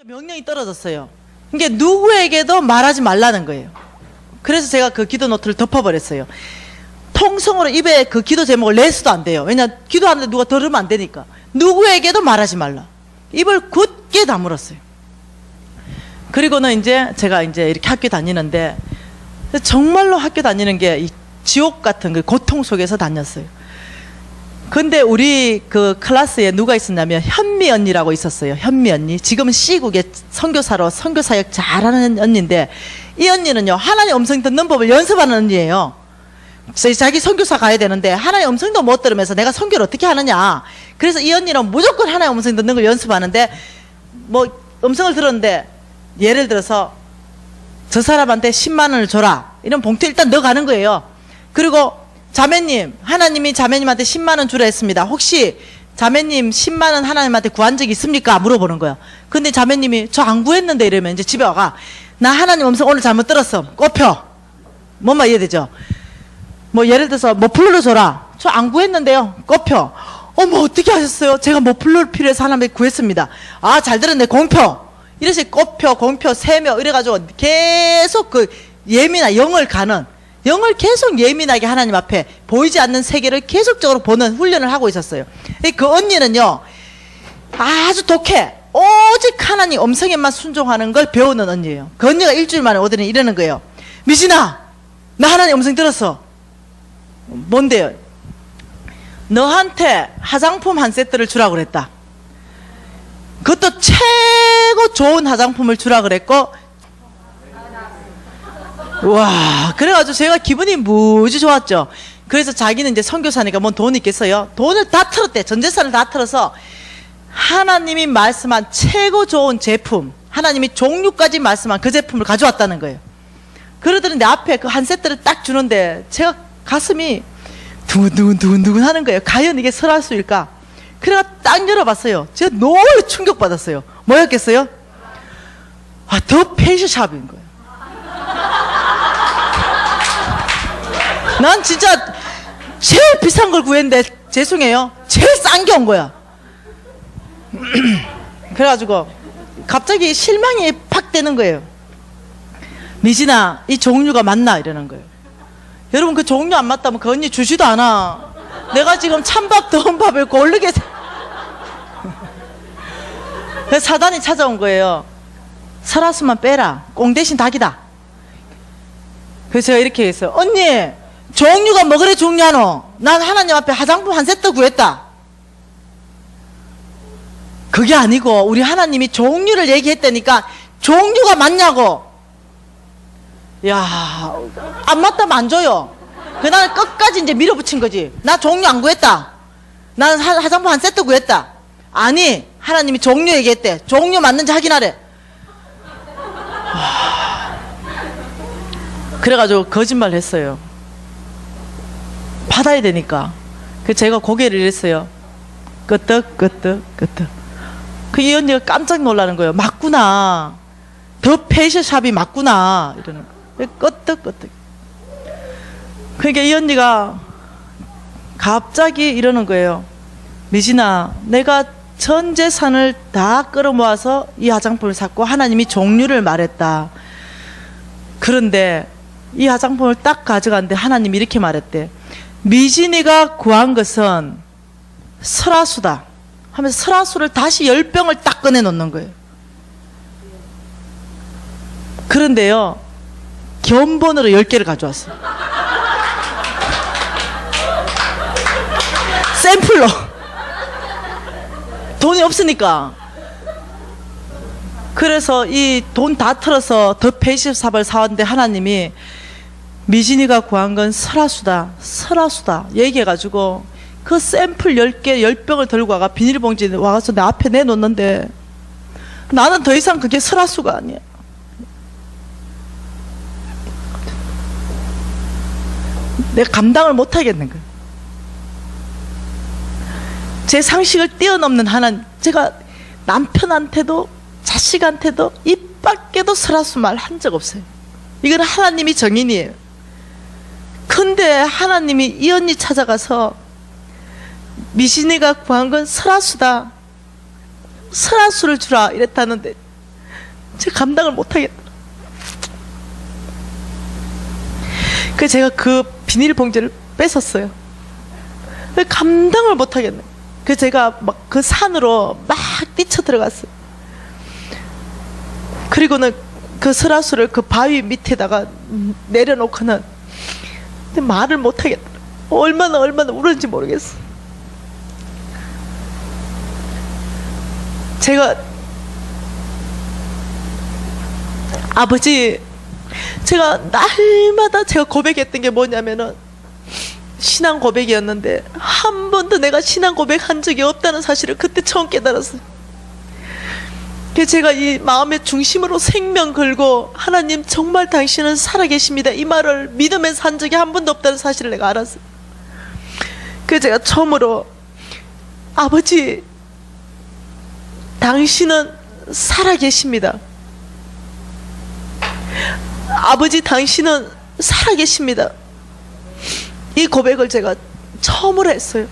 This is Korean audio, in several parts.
명령이 떨어졌어요. 이게 누구에게도 말하지 말라는 거예요. 그래서 제가 그 기도 노트를 덮어버렸어요. 통성으로 입에 그 기도 제목을 낼 수도 안 돼요. 왜냐, 기도하는데 누가 들으면 안 되니까. 누구에게도 말하지 말라. 입을 굳게 다물었어요. 그리고는 이제 제가 이제 이렇게 학교 다니는데 정말로 학교 다니는 게 이 지옥 같은 그 고통 속에서 다녔어요. 근데 우리 그 클래스에 누가 있었냐면 현미 언니라고 있었어요. 현미 언니. 지금은 C국에 선교사로 선교사역 잘하는 언니인데, 이 언니는요, 하나님 음성 듣는 법을 연습하는 언니예요. 자기 선교사 가야 되는데 하나님 음성도 못 들으면서 내가 선교를 어떻게 하느냐. 그래서 이 언니는 무조건 하나님 음성 듣는 걸 연습하는데, 뭐 음성을 들었는데 예를 들어서 저 사람한테 10만 원을 줘라, 이런 봉투 일단 넣어가는 거예요. 그리고 자매님, 하나님이 자매님한테 10만 원 주라 했습니다. 혹시 자매님 10만 원 하나님한테 구한 적 있습니까? 물어보는 거예요. 근데 자매님이 저 안 구했는데 이러면 이제 집에 와가, 나 하나님 음성 오늘 잘못 들었어. 꼽혀. 뭔 말 이해되죠? 뭐 예를 들어서 머플러를 줘라. 저 안 구했는데요. 꼽혀. 어머, 어떻게 하셨어요? 제가 머플러를 필요해서 하나님께 구했습니다. 아, 잘 들었네. 공표. 이래서 꼽혀, 공표, 세며 이래가지고 계속 그 영을 계속 예민하게 하나님 앞에 보이지 않는 세계를 계속적으로 보는 훈련을 하고 있었어요. 그 언니는요, 아주 독해. 오직 하나님 음성에만 순종하는 걸 배우는 언니예요. 그 언니가 일주일 만에 오더니 이러는 거예요. 미진아, 나 하나님 음성 들었어. 뭔데요? 너한테 화장품 한 세트를 주라고 그랬다. 그것도 최고 좋은 화장품을 주라고 그랬고, 와, 그래가지고 제가 기분이 무지 좋았죠. 그래서 자기는 이제 선교사니까 뭔 돈이 있겠어요? 돈을 다 털었대. 전 재산을 다 털어서 하나님이 말씀한 최고 좋은 제품, 하나님이 종류까지 말씀한 그 제품을 가져왔다는 거예요. 그러더니 내 앞에 그 한 세트를 딱 주는데 제가 가슴이 두근두근 하는 거예요. 과연 이게 설화수일까? 그래가 딱 열어봤어요. 제가 너무 충격받았어요. 뭐였겠어요? 아, 더 페이스샵인 거예요. 난 진짜 제일 비싼 걸 구했는데 죄송해요, 제일 싼 게 온 거야. 그래가지고 갑자기 실망이 팍 되는 거예요. 미진아, 이 종류가 맞나? 이러는 거예요. 여러분, 그 종류 안 맞다면 그 언니 주지도 않아. 내가 지금 찬밥 더운 밥을 고르게 그래서 사단이 찾아온 거예요. 설화수만 빼라. 꽁 대신 닭이다. 그래서 제가 이렇게 했어요. 언니, 종류가 뭐 그래 중요하노? 난 하나님 앞에 화장품 한 세트 구했다. 그게 아니고 우리 하나님이 종류를 얘기했다니까 종류가 맞냐고. 야, 안 맞다면 안 줘요. 그날 끝까지 이제 밀어붙인 거지. 나 종류 안 구했다. 나는 화장품 한 세트 구했다. 아니, 하나님이 종류 얘기했대. 종류 맞는지 확인하래. 그래가지고 거짓말 했어요. 받아야 되니까. 그래서 제가 고개를 이랬어요. 끄떡. 그 이 언니가 깜짝 놀라는 거예요. 맞구나. 더 페이셜샵이 맞구나. 이러는 거예요. 끄떡. 그러니까 이 언니가 갑자기 이러는 거예요. 미진아, 내가 전 재산을 다 끌어모아서 이 화장품을 샀고 하나님이 종류를 말했다. 그런데 이 화장품을 딱 가져갔는데 하나님이 이렇게 말했대. 미진이가 구한 것은 설화수다 하면서 설화수를 다시 10병을 딱 꺼내 놓는 거예요. 그런데요, 견본으로 10개를 가져왔어요. 샘플로. 돈이 없으니까. 그래서 이 돈 다 털어서 더 페이스샵을 사왔는데 하나님이 미진이가 구한 건 설화수다 얘기해가지고 그 샘플 10개 10병을 들고 와가 비닐봉지 와서 내 앞에 내놓는데 나는 더 이상 그게 설화수가 아니야. 내가 감당을 못하겠는 거야. 제 상식을 뛰어넘는 하나님. 제가 남편한테도 자식한테도 입 밖에도 설화수 말 한 적 없어요. 이건 하나님이 정인이에요. 근데 하나님이 이 언니 찾아가서 미신이가 구한 건 설화수다, 설화수를 주라 이랬다는데 제가 감당을 못하겠다. 그래서 제가 그 비닐봉지를 뺏었어요. 감당을 못하겠네. 그래서 제가 막 그 산으로 막 뛰쳐 들어갔어요. 그리고는 그 설화수를 그 바위 밑에다가 내려놓고는 말을 못하겠다. 얼마나 울었는지 모르겠어. 제가 아버지, 제가 날마다 제가 고백했던 게 뭐냐면은 신앙 고백이었는데 한 번도 내가 신앙 고백한 적이 없다는 사실을 그때 처음 깨달았어요. 그래서 제가 이 마음의 중심으로 생명 걸고 하나님 정말 당신은 살아계십니다, 이 말을 믿으면서 한 적이 한 번도 없다는 사실을 내가 알았어요. 그래서 제가 처음으로 아버지, 당신은 살아계십니다. 아버지, 당신은 살아계십니다. 이 고백을 제가 처음으로 했어요.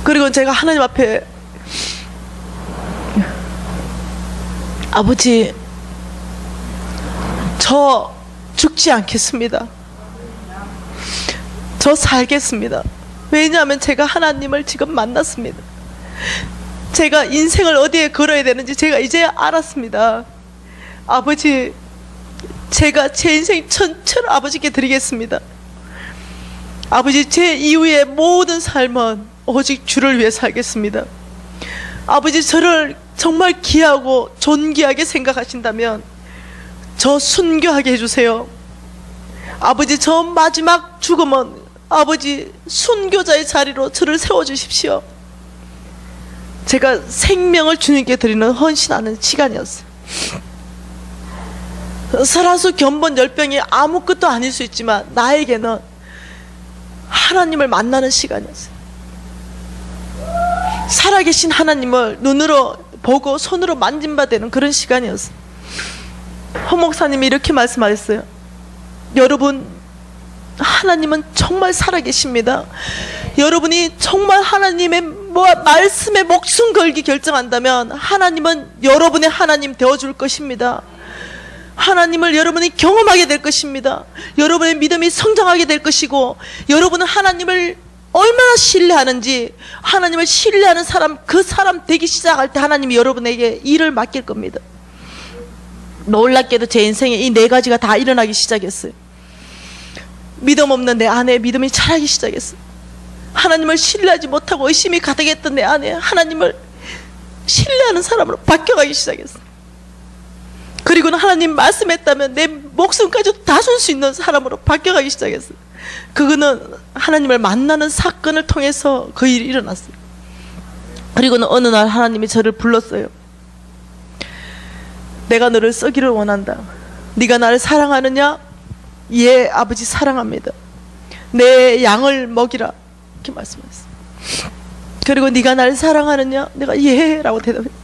그리고 제가 하나님 앞에 아버지, 저 죽지 않겠습니다. 저 살겠습니다. 왜냐하면 제가 하나님을 지금 만났습니다. 제가 인생을 어디에 걸어야 되는지 제가 이제 알았습니다. 아버지, 제가 제 인생 전체를 아버지께 드리겠습니다. 아버지, 제 이후의 모든 삶은 오직 주를 위해 살겠습니다. 아버지, 저를 정말 귀하고 존귀하게 생각하신다면 저 순교하게 해주세요. 아버지, 저 마지막 죽음은 아버지 순교자의 자리로 저를 세워주십시오. 제가 생명을 주님께 드리는 헌신하는 시간이었어요. 설화수 견본 열병이 아무것도 아닐 수 있지만 나에게는 하나님을 만나는 시간이었어요. 살아계신 하나님을 눈으로 보고 손으로 만진바되는 그런 시간이었어요. 허 목사님이 이렇게 말씀하셨어요. 여러분, 하나님은 정말 살아계십니다. 여러분이 정말 하나님의 말씀에 목숨 걸기 결정한다면 하나님은 여러분의 하나님 되어줄 것입니다. 하나님을 여러분이 경험하게 될 것입니다. 여러분의 믿음이 성장하게 될 것이고, 여러분은 하나님을 얼마나 신뢰하는지, 하나님을 신뢰하는 사람, 그 사람 되기 시작할 때 하나님이 여러분에게 일을 맡길 겁니다. 놀랍게도 제 인생에 이 네 가지가 다 일어나기 시작했어요. 믿음 없는 내 안에 믿음이 자라기 시작했어요. 하나님을 신뢰하지 못하고 의심이 가득했던 내 안에 하나님을 신뢰하는 사람으로 바뀌어가기 시작했어요. 그리고는 하나님 말씀했다면 내 목숨까지 다 줄 수 있는 사람으로 바뀌어가기 시작했어요. 그거는 하나님을 만나는 사건을 통해서 그 일이 일어났어요. 그리고는 어느 날 하나님이 저를 불렀어요. 내가 너를 쓰기를 원한다. 네가 나를 사랑하느냐? 예, 아버지 사랑합니다. 내 양을 먹이라, 이렇게 말씀하셨어요. 그리고 네가 나를 사랑하느냐? 내가 예 라고 대답했어요.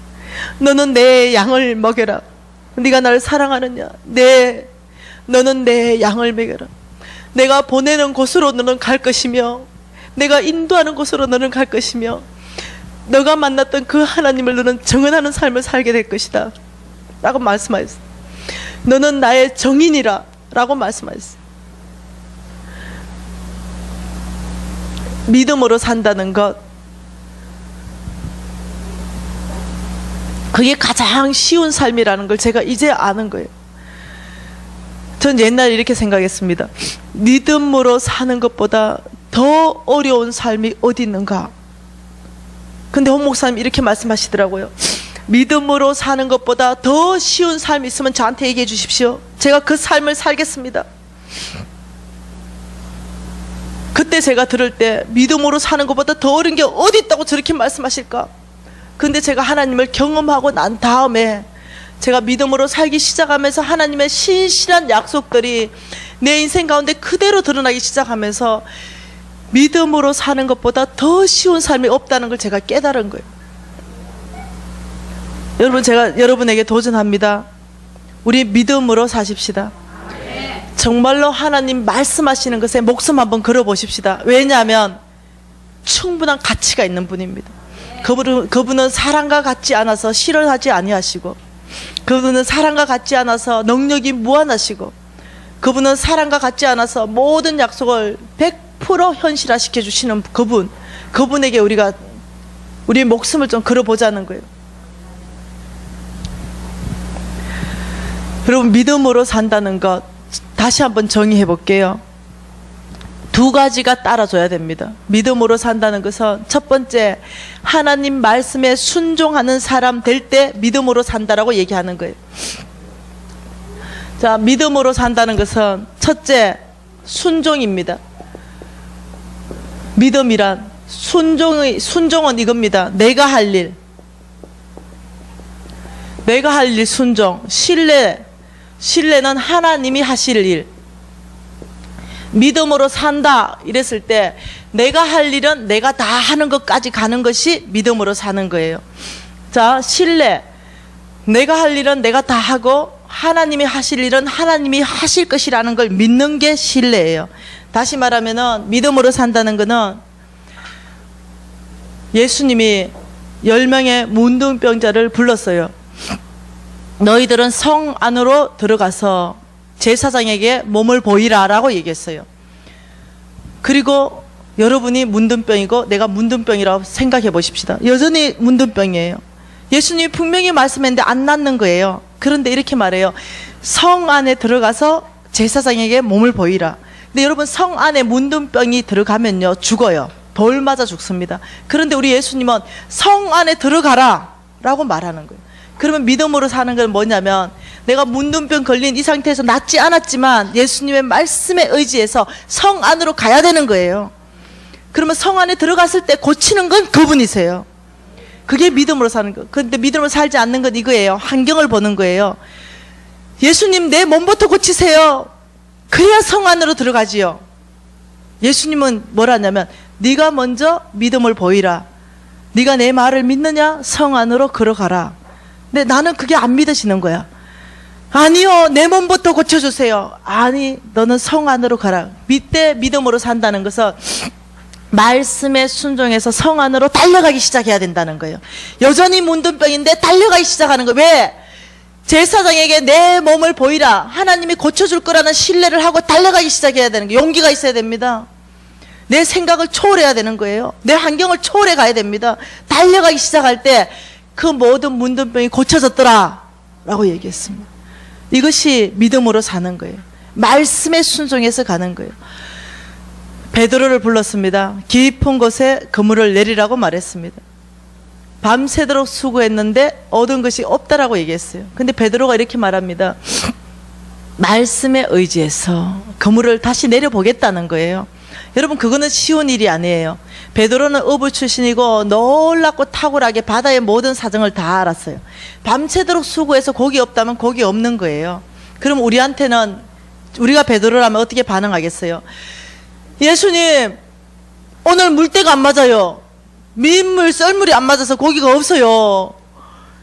너는 내 양을 먹여라. 네가 나를 사랑하느냐? 네, 너는 내 양을 먹여라. 내가 보내는 곳으로 너는 갈 것이며, 내가 인도하는 곳으로 너는 갈 것이며, 너가 만났던 그 하나님을 너는 정언하는 삶을 살게 될 것이다 라고 말씀하셨어요. 너는 나의 정인이라 라고 말씀하셨어요. 믿음으로 산다는 것, 그게 가장 쉬운 삶이라는 걸 제가 이제 아는 거예요. 전 옛날에 이렇게 생각했습니다. 믿음으로 사는 것보다 더 어려운 삶이 어디 있는가. 근데 홍 목사님 이렇게 말씀하시더라고요. 믿음으로 사는 것보다 더 쉬운 삶이 있으면 저한테 얘기해 주십시오. 제가 그 삶을 살겠습니다. 그때 제가 들을 때 믿음으로 사는 것보다 더 어려운 게 어디 있다고 저렇게 말씀하실까. 근데 제가 하나님을 경험하고 난 다음에 제가 믿음으로 살기 시작하면서 하나님의 신실한 약속들이 내 인생 가운데 그대로 드러나기 시작하면서 믿음으로 사는 것보다 더 쉬운 삶이 없다는 걸 제가 깨달은 거예요. 여러분, 제가 여러분에게 도전합니다. 우리 믿음으로 사십시다. 정말로 하나님 말씀하시는 것에 목숨 한번 걸어 보십시다. 왜냐하면 충분한 가치가 있는 분입니다. 그분은 사랑과 같지 않아서 실현하지 아니하시고, 그분은 사랑과 같지 않아서 능력이 무한하시고, 그분은 사랑과 같지 않아서 모든 약속을 100% 현실화시켜 주시는 그분에게 우리가 우리의 목숨을 좀 걸어보자는 거예요. 여러분, 믿음으로 산다는 것 다시 한번 정의해 볼게요. 두 가지가 따라줘야 됩니다. 믿음으로 산다는 것은 첫 번째, 하나님 말씀에 순종하는 사람 될 때 믿음으로 산다라고 얘기하는 거예요. 자, 믿음으로 산다는 것은 첫째, 순종입니다. 믿음이란 순종은 이겁니다. 내가 할 일 순종. 신뢰는 하나님이 하실 일. 믿음으로 산다 이랬을 때 내가 할 일은 내가 다 하는 것까지 가는 것이 믿음으로 사는 거예요. 자, 신뢰. 내가 할 일은 내가 다 하고 하나님이 하실 일은 하나님이 하실 것이라는 걸 믿는 게 신뢰예요. 다시 말하면은 믿음으로 산다는 거는 예수님이 10명의 문둥병자를 불렀어요. 너희들은 성 안으로 들어가서 제사장에게 몸을 보이라 라고 얘기했어요. 그리고 여러분이 문둥병이고 내가 문둥병이라고 생각해 보십시다. 여전히 문둥병이에요. 예수님이 분명히 말씀했는데 안 낫는 거예요. 그런데 이렇게 말해요. 성 안에 들어가서 제사장에게 몸을 보이라. 근데 여러분, 성 안에 문둥병이 들어가면요 죽어요. 돌 맞아 죽습니다. 그런데 우리 예수님은 성 안에 들어가라 라고 말하는 거예요. 그러면 믿음으로 사는 건 뭐냐면, 내가 문둥병 걸린 이 상태에서 낫지 않았지만 예수님의 말씀에 의지해서 성 안으로 가야 되는 거예요. 그러면 성 안에 들어갔을 때 고치는 건 그분이세요. 그게 믿음으로 사는 거. 그런데 믿음으로 살지 않는 건 이거예요. 환경을 보는 거예요. 예수님, 내 몸부터 고치세요. 그래야 성 안으로 들어가지요. 예수님은 뭐라냐면, 네가 먼저 믿음을 보이라. 네가 내 말을 믿느냐? 성 안으로 걸어가라. 근데 나는 그게 안 믿으시는 거야. 아니요, 내 몸부터 고쳐주세요. 아니, 너는 성 안으로 가라. 밑에 믿음으로 산다는 것은 말씀에 순종해서 성 안으로 달려가기 시작해야 된다는 거예요. 여전히 문둥병인데 달려가기 시작하는 거예요. 왜? 제사장에게 내 몸을 보이라. 하나님이 고쳐줄 거라는 신뢰를 하고 달려가기 시작해야 되는 거예요. 용기가 있어야 됩니다. 내 생각을 초월해야 되는 거예요. 내 환경을 초월해 가야 됩니다. 달려가기 시작할 때 그 모든 문둥병이 고쳐졌더라 라고 얘기했습니다. 이것이 믿음으로 사는 거예요. 말씀에 순종해서 가는 거예요. 베드로를 불렀습니다. 깊은 곳에 그물을 내리라고 말했습니다. 밤새도록 수고했는데 얻은 것이 없다라고 얘기했어요. 근데 베드로가 이렇게 말합니다. 말씀에 의지해서 그물을 다시 내려보겠다는 거예요. 여러분, 그거는 쉬운 일이 아니에요. 베드로는 어부 출신이고 놀랍고 탁월하게 바다의 모든 사정을 다 알았어요. 밤새도록 수고해서 고기 없다면 고기 없는 거예요. 그럼 우리한테는, 우리가 베드로라면 어떻게 반응하겠어요? 예수님, 오늘 물때가 안 맞아요. 민물, 썰물이 안 맞아서 고기가 없어요.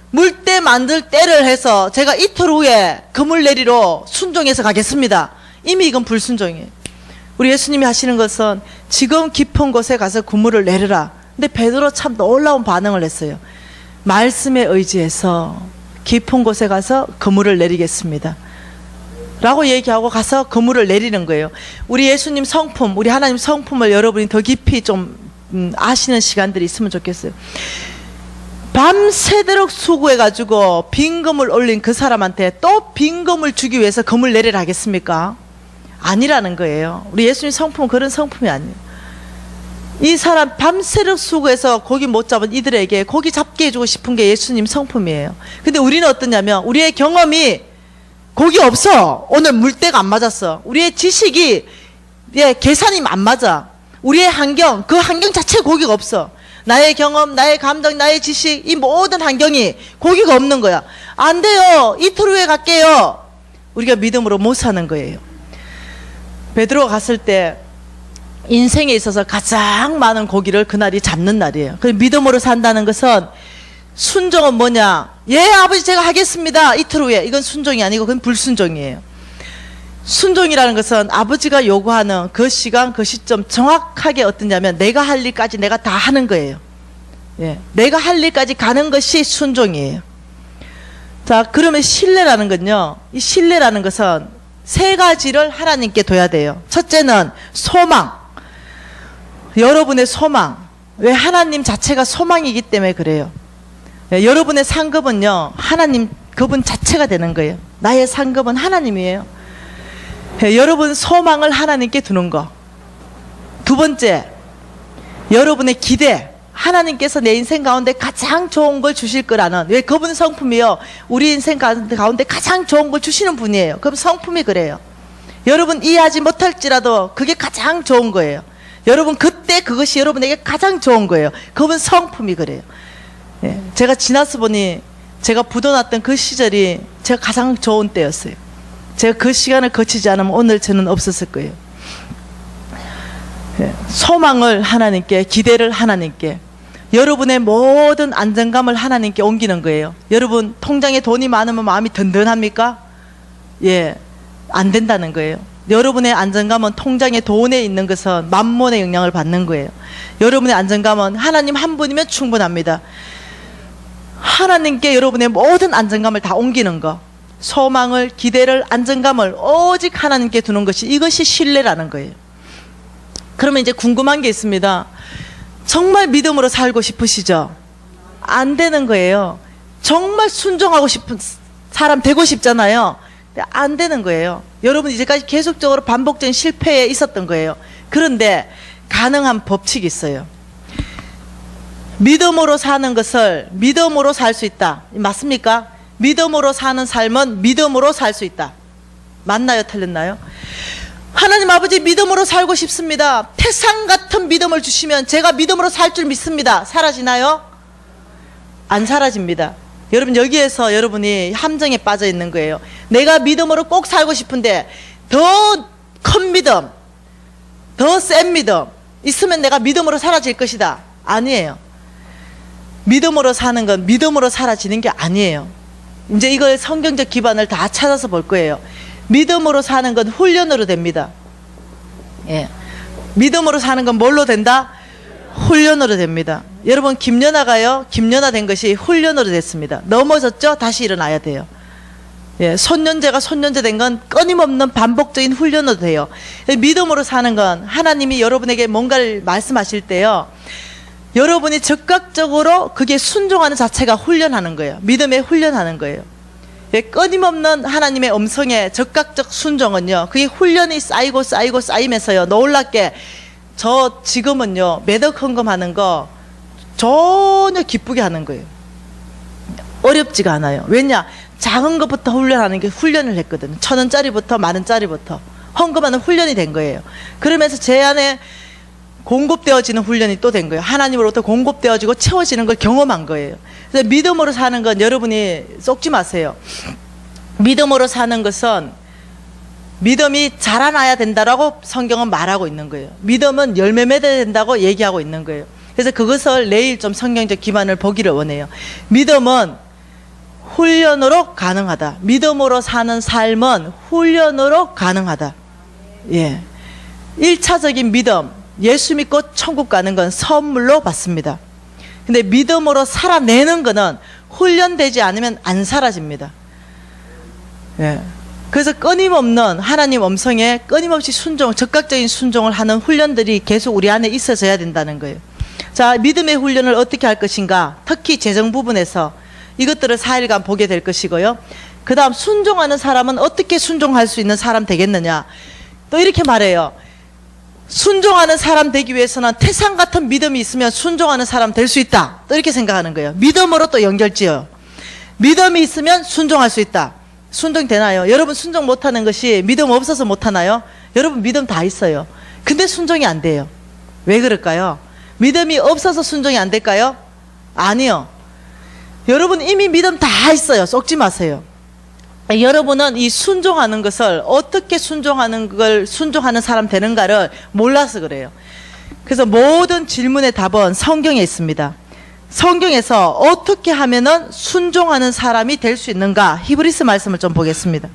물때 만들 때를 해서 제가 이틀 후에 그물 내리러 순종해서 가겠습니다. 이미 이건 불순종이에요. 우리 예수님이 하시는 것은 지금 깊은 곳에 가서 그물을 내려라. 근데 베드로 참 놀라운 반응을 했어요. 말씀에 의지해서 깊은 곳에 가서 그물을 내리겠습니다 라고 얘기하고 가서 그물을 내리는 거예요. 우리 예수님 성품, 우리 하나님 성품을 여러분이 더 깊이 좀 아시는 시간들이 있으면 좋겠어요. 밤새도록 수고해가지고 빈 그물 올린 그 사람한테 또 빈 그물 주기 위해서 그물 내리라 하겠습니까? 아니라는 거예요. 우리 예수님 성품은 그런 성품이 아니에요. 이 사람 밤새도록 수고해서 고기 못 잡은 이들에게 고기 잡게 해주고 싶은 게 예수님 성품이에요. 근데 우리는 어떠냐면, 우리의 경험이 고기 없어. 오늘 물때가 안 맞았어. 우리의 지식이, 계산이 안 맞아. 우리의 환경, 그 환경 자체에 고기가 없어. 나의 경험, 나의 감정, 나의 지식, 이 모든 환경이 고기가 없는 거야. 안 돼요. 이틀 후에 갈게요. 우리가 믿음으로 못 사는 거예요. 베드로가 갔을 때 인생에 있어서 가장 많은 고기를 그날이 잡는 날이에요. 그 믿음으로 산다는 것은, 순종은 뭐냐? 예, 아버지 제가 하겠습니다. 이틀 후에. 이건 순종이 아니고 그건 불순종이에요. 순종이라는 것은 아버지가 요구하는 그 시간, 그 시점 정확하게 어떠냐면 내가 할 일까지 내가 다 하는 거예요. 예, 내가 할 일까지 가는 것이 순종이에요. 자, 그러면 신뢰라는 건요, 이 신뢰라는 것은 세 가지를 하나님께 둬야 돼요. 첫째는 소망. 여러분의 소망. 왜? 하나님 자체가 소망이기 때문에 그래요. 예, 여러분의 상급은요, 하나님 그분 자체가 되는 거예요. 나의 상급은 하나님이에요. 예, 여러분 소망을 하나님께 두는 거. 두 번째, 여러분의 기대. 하나님께서 내 인생 가운데 가장 좋은 걸 주실 거라는, 왜? 그분 성품이요, 우리 인생 가운데 가장 좋은 걸 주시는 분이에요. 그럼 성품이 그래요. 여러분 이해하지 못할지라도 그게 가장 좋은 거예요. 여러분 그때 그것이 여러분에게 가장 좋은 거예요. 그분 성품이 그래요. 예, 제가 지나서 보니 제가 부도났던 그 시절이 제가 가장 좋은 때였어요. 제가 그 시간을 거치지 않으면 오늘 저는 없었을 거예요. 예, 소망을 하나님께, 기대를 하나님께, 여러분의 모든 안정감을 하나님께 옮기는 거예요. 여러분 통장에 돈이 많으면 마음이 든든합니까? 예, 안 된다는 거예요. 여러분의 안정감은 통장에 돈에 있는 것은 만몬의 영향을 받는 거예요. 여러분의 안정감은 하나님 한 분이면 충분합니다. 하나님께 여러분의 모든 안정감을 다 옮기는 거, 소망을, 기대를, 안정감을 오직 하나님께 두는 것이, 이것이 신뢰라는 거예요. 그러면 이제 궁금한 게 있습니다. 정말 믿음으로 살고 싶으시죠? 안 되는 거예요. 정말 순종하고 싶은 사람 되고 싶잖아요. 근데 안 되는 거예요. 여러분 이제까지 계속적으로 반복적인 실패에 있었던 거예요. 그런데 가능한 법칙이 있어요. 믿음으로 사는 것을 믿음으로 살 수 있다. 맞습니까? 믿음으로 사는 삶은 믿음으로 살 수 있다. 맞나요? 틀렸나요? 하나님 아버지, 믿음으로 살고 싶습니다. 태산 같은 믿음을 주시면 제가 믿음으로 살 줄 믿습니다. 사라지나요? 안 사라집니다. 여러분 여기에서 여러분이 함정에 빠져 있는 거예요. 내가 믿음으로 꼭 살고 싶은데 더 큰 믿음, 더 센 믿음 있으면 내가 믿음으로 사라질 것이다. 아니에요. 믿음으로 사는 건 믿음으로 사라지는 게 아니에요. 이제 이걸 성경적 기반을 다 찾아서 볼 거예요. 믿음으로 사는 건 훈련으로 됩니다. 예. 믿음으로 사는 건 뭘로 된다? 훈련으로 됩니다. 여러분 김연아가요, 김연아 된 것이 훈련으로 됐습니다. 넘어졌죠? 다시 일어나야 돼요. 예. 손년재가 손년재 된 건 끊임없는 반복적인 훈련으로 돼요. 믿음으로 사는 건 하나님이 여러분에게 뭔가를 말씀하실 때요, 여러분이 즉각적으로 그게 순종하는 자체가 훈련하는 거예요. 믿음에 훈련하는 거예요. 예, 끊임없는 하나님의 음성에 적극적 순종은요, 그게 훈련이 쌓이고 쌓이고 쌓이면서요, 놀랍게 저 지금은요 매덕 헌금하는 거 전혀 기쁘게 하는 거예요. 어렵지가 않아요. 왜냐? 작은 것부터 훈련하는 게 훈련을 했거든요. 1,000원짜리부터 10,000원짜리부터 헌금하는 훈련이 된 거예요. 그러면서 제 안에 공급되어지는 훈련이 또 된 거예요. 하나님으로부터 공급되어지고 채워지는 걸 경험한 거예요. 그래서 믿음으로 사는 건 여러분이 쏙지 마세요. 믿음으로 사는 것은 믿음이 자라나야 된다라고 성경은 말하고 있는 거예요. 믿음은 열매 맺어야 된다고 얘기하고 있는 거예요. 그래서 그것을 내일 좀 성경적 기반을 보기를 원해요. 믿음은 훈련으로 가능하다. 믿음으로 사는 삶은 훈련으로 가능하다. 예. 1차적인 믿음, 예수 믿고 천국 가는 건 선물로 받습니다. 근데 믿음으로 살아내는 거는 훈련되지 않으면 안 사라집니다. 예. 그래서 끊임없는 하나님 음성에 끊임없이 순종, 적극적인 순종을 하는 훈련들이 계속 우리 안에 있어져야 된다는 거예요. 자, 믿음의 훈련을 어떻게 할 것인가? 특히 재정 부분에서 이것들을 4일간 보게 될 것이고요. 그 다음 순종하는 사람은 어떻게 순종할 수 있는 사람 되겠느냐? 또 이렇게 말해요. 순종하는 사람 되기 위해서는 태산 같은 믿음이 있으면 순종하는 사람 될 수 있다. 또 이렇게 생각하는 거예요. 믿음으로 또 연결지어요. 믿음이 있으면 순종할 수 있다. 순종 되나요? 여러분 순종 못하는 것이 믿음 없어서 못하나요? 여러분 믿음 다 있어요. 근데 순종이 안 돼요. 왜 그럴까요? 믿음이 없어서 순종이 안 될까요? 아니요. 여러분 이미 믿음 다 있어요. 속지 마세요. 여러분은 이 순종하는 것을 어떻게 순종하는 걸 순종하는 사람 되는가를 몰라서 그래요. 그래서 모든 질문의 답은 성경에 있습니다. 성경에서 어떻게 하면은 순종하는 사람이 될 수 있는가? 히브리서 말씀을 좀 보겠습니다.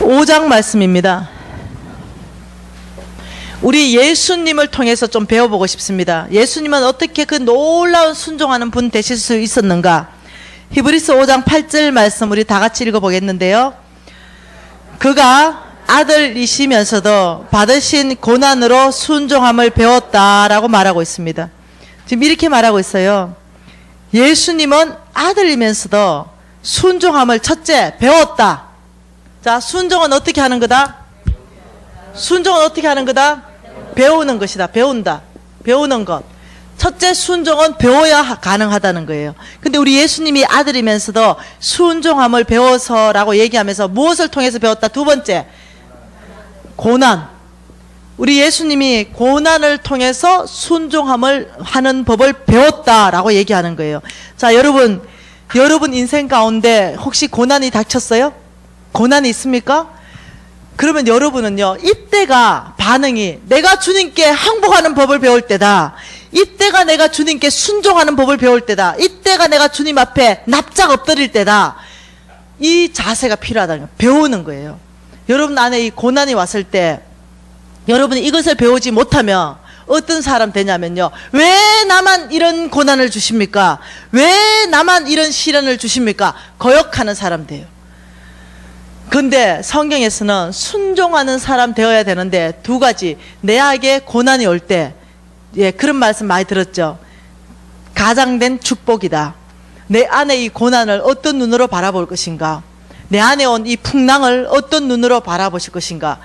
(5장) 말씀입니다. 우리 예수님을 통해서 좀 배워보고 싶습니다. 예수님은 어떻게 그 놀라운 순종하는 분 되실 수 있었는가? 히브리서 5장 8절 말씀 우리 다 같이 읽어보겠는데요. 그가 아들이시면서도 받으신 고난으로 순종함을 배웠다라고 말하고 있습니다. 지금 이렇게 말하고 있어요. 예수님은 아들이면서도 순종함을 첫째 배웠다. 자, 순종은 어떻게 하는 거다? 순종은 어떻게 하는 거다? 배우는 것이다. 배운다. 배우는 것. 첫째, 순종은 배워야 가능하다는 거예요. 근데 우리 예수님이 아들이면서도 순종함을 배워서라고 얘기하면서 무엇을 통해서 배웠다? 두 번째, 고난. 우리 예수님이 고난을 통해서 순종함을 하는 법을 배웠다라고 얘기하는 거예요. 자, 여러분 인생 가운데 혹시 고난이 닥쳤어요? 고난이 있습니까? 그러면 여러분은요, 이때가 반응이 내가 주님께 항복하는 법을 배울 때다. 이때가 내가 주님께 순종하는 법을 배울 때다. 이때가 내가 주님 앞에 납작 엎드릴 때다. 이 자세가 필요하다는 거예요. 배우는 거예요. 여러분 안에 이 고난이 왔을 때 여러분이 이것을 배우지 못하면 어떤 사람 되냐면요, 왜 나만 이런 고난을 주십니까? 왜 나만 이런 시련을 주십니까? 거역하는 사람 돼요. 근데 성경에서는 순종하는 사람 되어야 되는데 두 가지, 내에게 고난이 올 때, 예, 그런 말씀 많이 들었죠. 가장된 축복이다. 내 안에 이 고난을 어떤 눈으로 바라볼 것인가? 내 안에 온 이 풍랑을 어떤 눈으로 바라보실 것인가?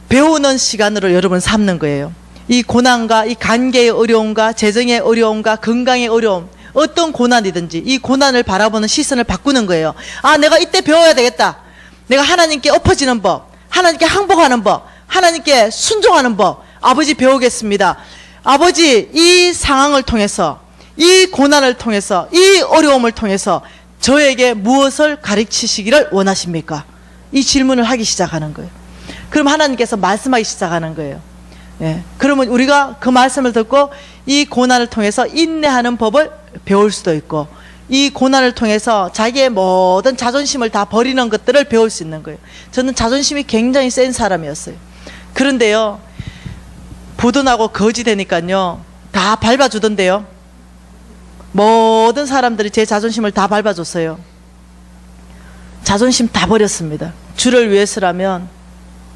배우는 시간으로 여러분 삼는 거예요. 이 고난과 이 관계의 어려움과 재정의 어려움과 건강의 어려움, 어떤 고난이든지 이 고난을 바라보는 시선을 바꾸는 거예요. 아, 내가 이때 배워야 되겠다. 내가 하나님께 엎어지는 법, 하나님께 항복하는 법, 하나님께 순종하는 법, 아버지 배우겠습니다. 아버지, 이 상황을 통해서, 이 고난을 통해서, 이 어려움을 통해서 저에게 무엇을 가르치시기를 원하십니까? 이 질문을 하기 시작하는 거예요. 그럼 하나님께서 말씀하기 시작하는 거예요. 예. 그러면 우리가 그 말씀을 듣고 이 고난을 통해서 인내하는 법을 배울 수도 있고, 이 고난을 통해서 자기의 모든 자존심을 다 버리는 것들을 배울 수 있는 거예요. 저는 자존심이 굉장히 센 사람이었어요. 그런데요, 부도나고 거지 되니까요, 다 밟아주던데요. 모든 사람들이 제 자존심을 다 밟아줬어요. 자존심 다 버렸습니다. 주를 위해서라면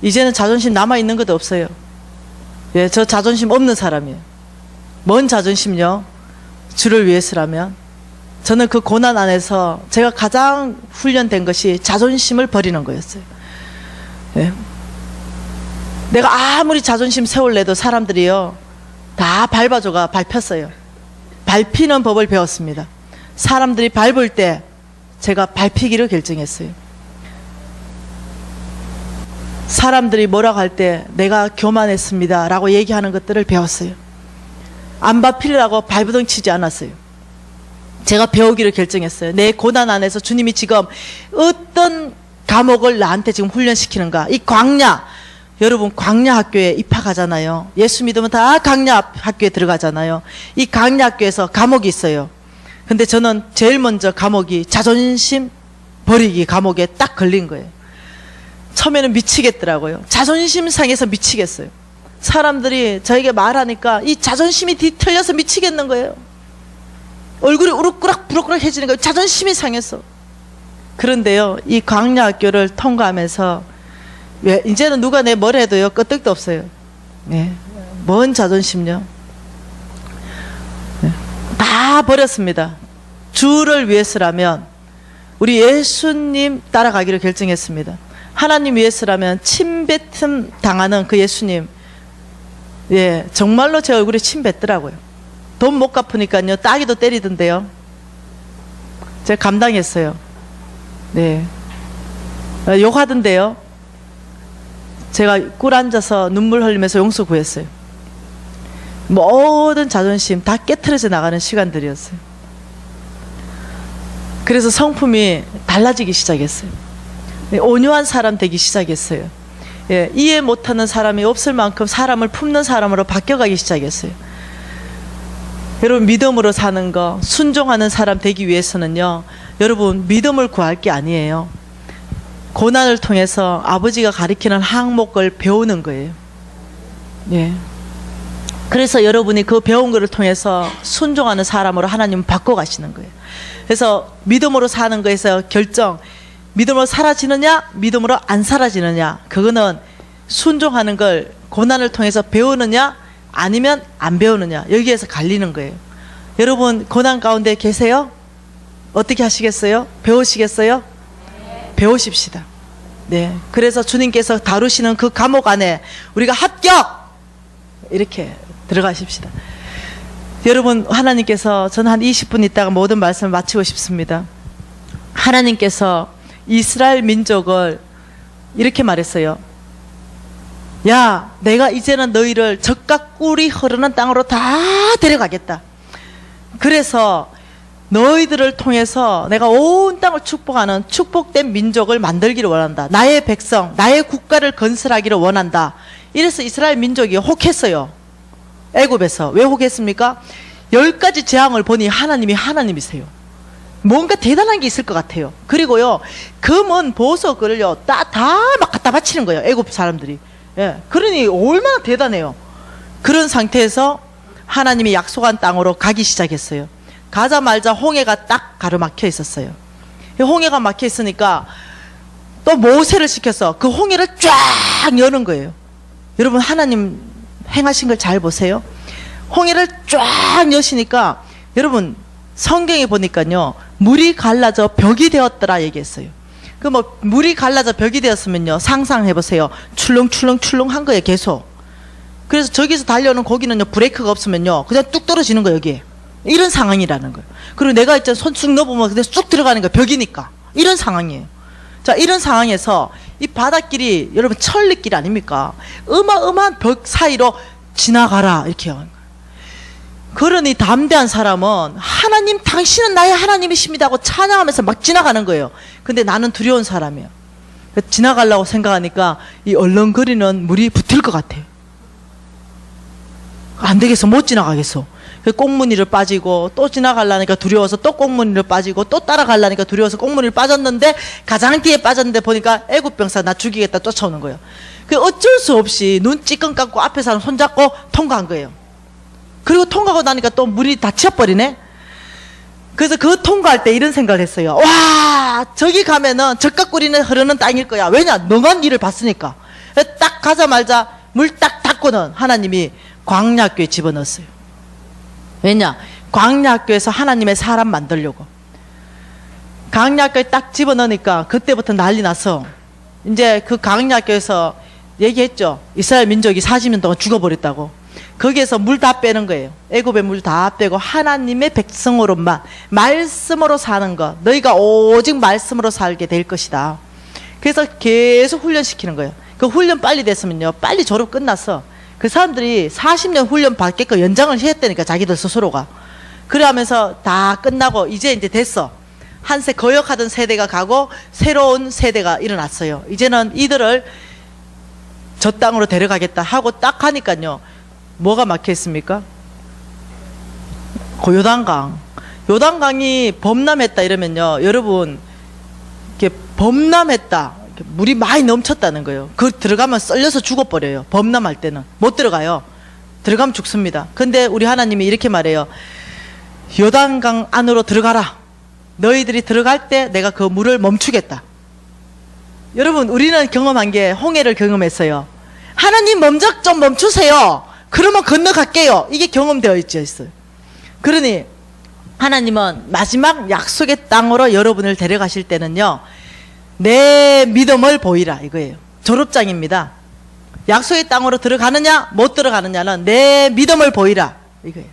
이제는 자존심 남아있는 것도 없어요. 예, 저 자존심 없는 사람이에요. 뭔 자존심요? 주를 위해서라면. 저는 그 고난 안에서 제가 가장 훈련된 것이 자존심을 버리는 거였어요. 예. 내가 아무리 자존심 세울래도 사람들이요, 다 밟아줘가 밟혔어요. 밟히는 법을 배웠습니다. 사람들이 밟을 때 제가 밟히기로 결정했어요. 사람들이 뭐라고 할 때 내가 교만했습니다 라고 얘기하는 것들을 배웠어요. 안 밟히려고 발버둥 치지 않았어요. 제가 배우기로 결정했어요. 내 고난 안에서 주님이 지금 어떤 과목을 나한테 지금 훈련시키는가. 이 광야, 여러분 광야 학교에 입학하잖아요. 예수 믿으면 다 광야 학교에 들어가잖아요. 이 광야 학교에서 과목이 있어요. 근데 저는 제일 먼저 과목이 자존심 버리기 과목에 딱 걸린 거예요. 처음에는 미치겠더라고요. 자존심 상해서 미치겠어요. 사람들이 저에게 말하니까 이 자존심이 뒤틀려서 미치겠는 거예요. 얼굴이 우르꾸락부르꾸락 해지는 거예요. 자존심이 상해서. 그런데요, 이 광야학교를 통과하면서 왜 이제는 누가 내 뭘 해도요 끄떡도 없어요. 네. 뭔 자존심요? 네. 다 버렸습니다. 주를 위해서라면, 우리 예수님 따라가기로 결정했습니다. 하나님 위해서라면 침뱉음 당하는 그 예수님, 예, 정말로 제 얼굴에 침 뱉더라고요. 돈 못 갚으니까요 따기도 때리던데요. 제가 감당했어요. 네, 욕하던데요. 제가 꿀 앉아서 눈물 흘리면서 용서 구했어요. 모든 자존심 다 깨트려져 나가는 시간들이었어요. 그래서 성품이 달라지기 시작했어요. 온유한 사람 되기 시작했어요. 예, 이해 못하는 사람이 없을 만큼 사람을 품는 사람으로 바뀌어가기 시작했어요. 여러분, 믿음으로 사는 거, 순종하는 사람 되기 위해서는요, 여러분 믿음을 구할 게 아니에요. 고난을 통해서 아버지가 가리키는 항목을 배우는 거예요. 네. 그래서 여러분이 그 배운 것을 통해서 순종하는 사람으로 하나님은 바꿔가시는 거예요. 그래서 믿음으로 사는 거에서 결정, 믿음으로 사라지느냐, 믿음으로 안 사라지느냐, 그거는 순종하는 걸 고난을 통해서 배우느냐, 아니면 안 배우느냐, 여기에서 갈리는 거예요. 여러분, 고난 가운데 계세요? 어떻게 하시겠어요? 배우시겠어요? 배우십시다. 네. 그래서 주님께서 다루시는 그 감옥 안에 우리가 합격! 이렇게 들어가십시다. 여러분, 하나님께서, 저는 한 20분 있다가 모든 말씀을 마치고 싶습니다. 하나님께서 이스라엘 민족을 이렇게 말했어요. 야, 내가 이제는 너희를 젖과 꿀이 흐르는 땅으로 다 데려가겠다. 그래서 너희들을 통해서 내가 온 땅을 축복하는 축복된 민족을 만들기를 원한다. 나의 백성, 나의 국가를 건설하기를 원한다. 이래서 이스라엘 민족이 혹했어요. 애굽에서. 왜 혹했습니까? 10가지 재앙을 보니 하나님이 하나님이세요. 뭔가 대단한 게 있을 것 같아요. 그리고요, 금은 보석을요, 다 막 갖다 바치는 거예요. 애굽 사람들이. 예. 그러니 얼마나 대단해요. 그런 상태에서 하나님이 약속한 땅으로 가기 시작했어요. 가자마자 홍해가 딱 가로막혀 있었어요. 홍해가 막혀 있으니까 또 모세를 시켜서 그 홍해를 쫙 여는 거예요. 여러분, 하나님 행하신 걸 잘 보세요. 홍해를 쫙 여시니까, 여러분, 성경에 보니까요, 물이 갈라져 벽이 되었더라 얘기했어요. 그 뭐 물이 갈라져 벽이 되었으면요, 상상해 보세요. 출렁출렁출렁 한 거예요, 계속. 그래서 저기서 달려오는 고기는요, 브레이크가 없으면요, 그냥 뚝 떨어지는 거예요, 여기에. 이런 상황이라는 거예요. 그리고 내가 있잖아, 손 쑥 넣어보면 그냥 쑥 들어가는 거예요, 벽이니까. 이런 상황이에요. 자, 이런 상황에서 이 바닷길이 여러분 천리길 아닙니까? 어마어마한 벽 사이로 지나가라 이렇게요. 그러니 담대한 사람은 하나님, 당신은 나의 하나님이십니다 하고 찬양하면서 막 지나가는 거예요. 근데 나는 두려운 사람이에요. 지나가려고 생각하니까 이 얼렁거리는 물이 붙을 것 같아요. 안 되겠어, 못 지나가겠어. 꽁무니를 빠지고, 또 지나가려니까 두려워서 또 꽁무니를 빠지고, 또 따라가려니까 두려워서 꽁무니를 빠졌는데, 가장 뒤에 빠졌는데 보니까 애국 병사 나 죽이겠다 쫓아오는 거예요. 그 어쩔 수 없이 눈 찌끈 감고 앞에 사람 손잡고 통과한 거예요. 그리고 통과하고 나니까 또 물이 다 치워버리네. 그래서 그 통과할 때 이런 생각을 했어요. 와, 저기 가면은 젖과 꿀이 흐르는 땅일 거야. 왜냐, 너만 일을 봤으니까. 딱 가자마자 물 딱 닫고는 하나님이 광야학교에 집어넣었어요. 왜냐, 광야학교에서 하나님의 사람 만들려고. 광야학교에 딱 집어넣으니까 그때부터 난리 나서 이제 그 광야학교에서 얘기했죠. 이스라엘 민족이 40년 동안 죽어버렸다고. 거기에서 물 다 빼는 거예요. 애굽의 물 다 빼고 하나님의 백성으로만 말씀으로 사는 것, 너희가 오직 말씀으로 살게 될 것이다. 그래서 계속 훈련시키는 거예요. 그 훈련 빨리 됐으면요, 빨리 졸업 끝났어. 그 사람들이 40년 훈련 받게끔 연장을 했다니까, 자기들 스스로가. 그래 하면서 다 끝나고 이제 됐어. 한세 거역하던 세대가 가고 새로운 세대가 일어났어요. 이제는 이들을 저 땅으로 데려가겠다 하고 딱 하니까요, 뭐가 막혀 있습니까? 그 요단강. 요단강이 범람했다 이러면요, 여러분, 이렇게 범람했다, 물이 많이 넘쳤다는 거예요. 그 들어가면 썰려서 죽어버려요. 범람할 때는 못 들어가요. 들어가면 죽습니다. 근데 우리 하나님이 이렇게 말해요. 요단강 안으로 들어가라. 너희들이 들어갈 때 내가 그 물을 멈추겠다. 여러분, 우리는 경험한 게 홍해를 경험했어요. 하나님 먼저 좀 멈추세요. 그러면 건너갈게요. 이게 경험되어 있어요. 그러니 하나님은 마지막 약속의 땅으로 여러분을 데려가실 때는요, 내 믿음을 보이라 이거예요. 졸업장입니다. 약속의 땅으로 들어가느냐 못 들어가느냐는 내 믿음을 보이라 이거예요.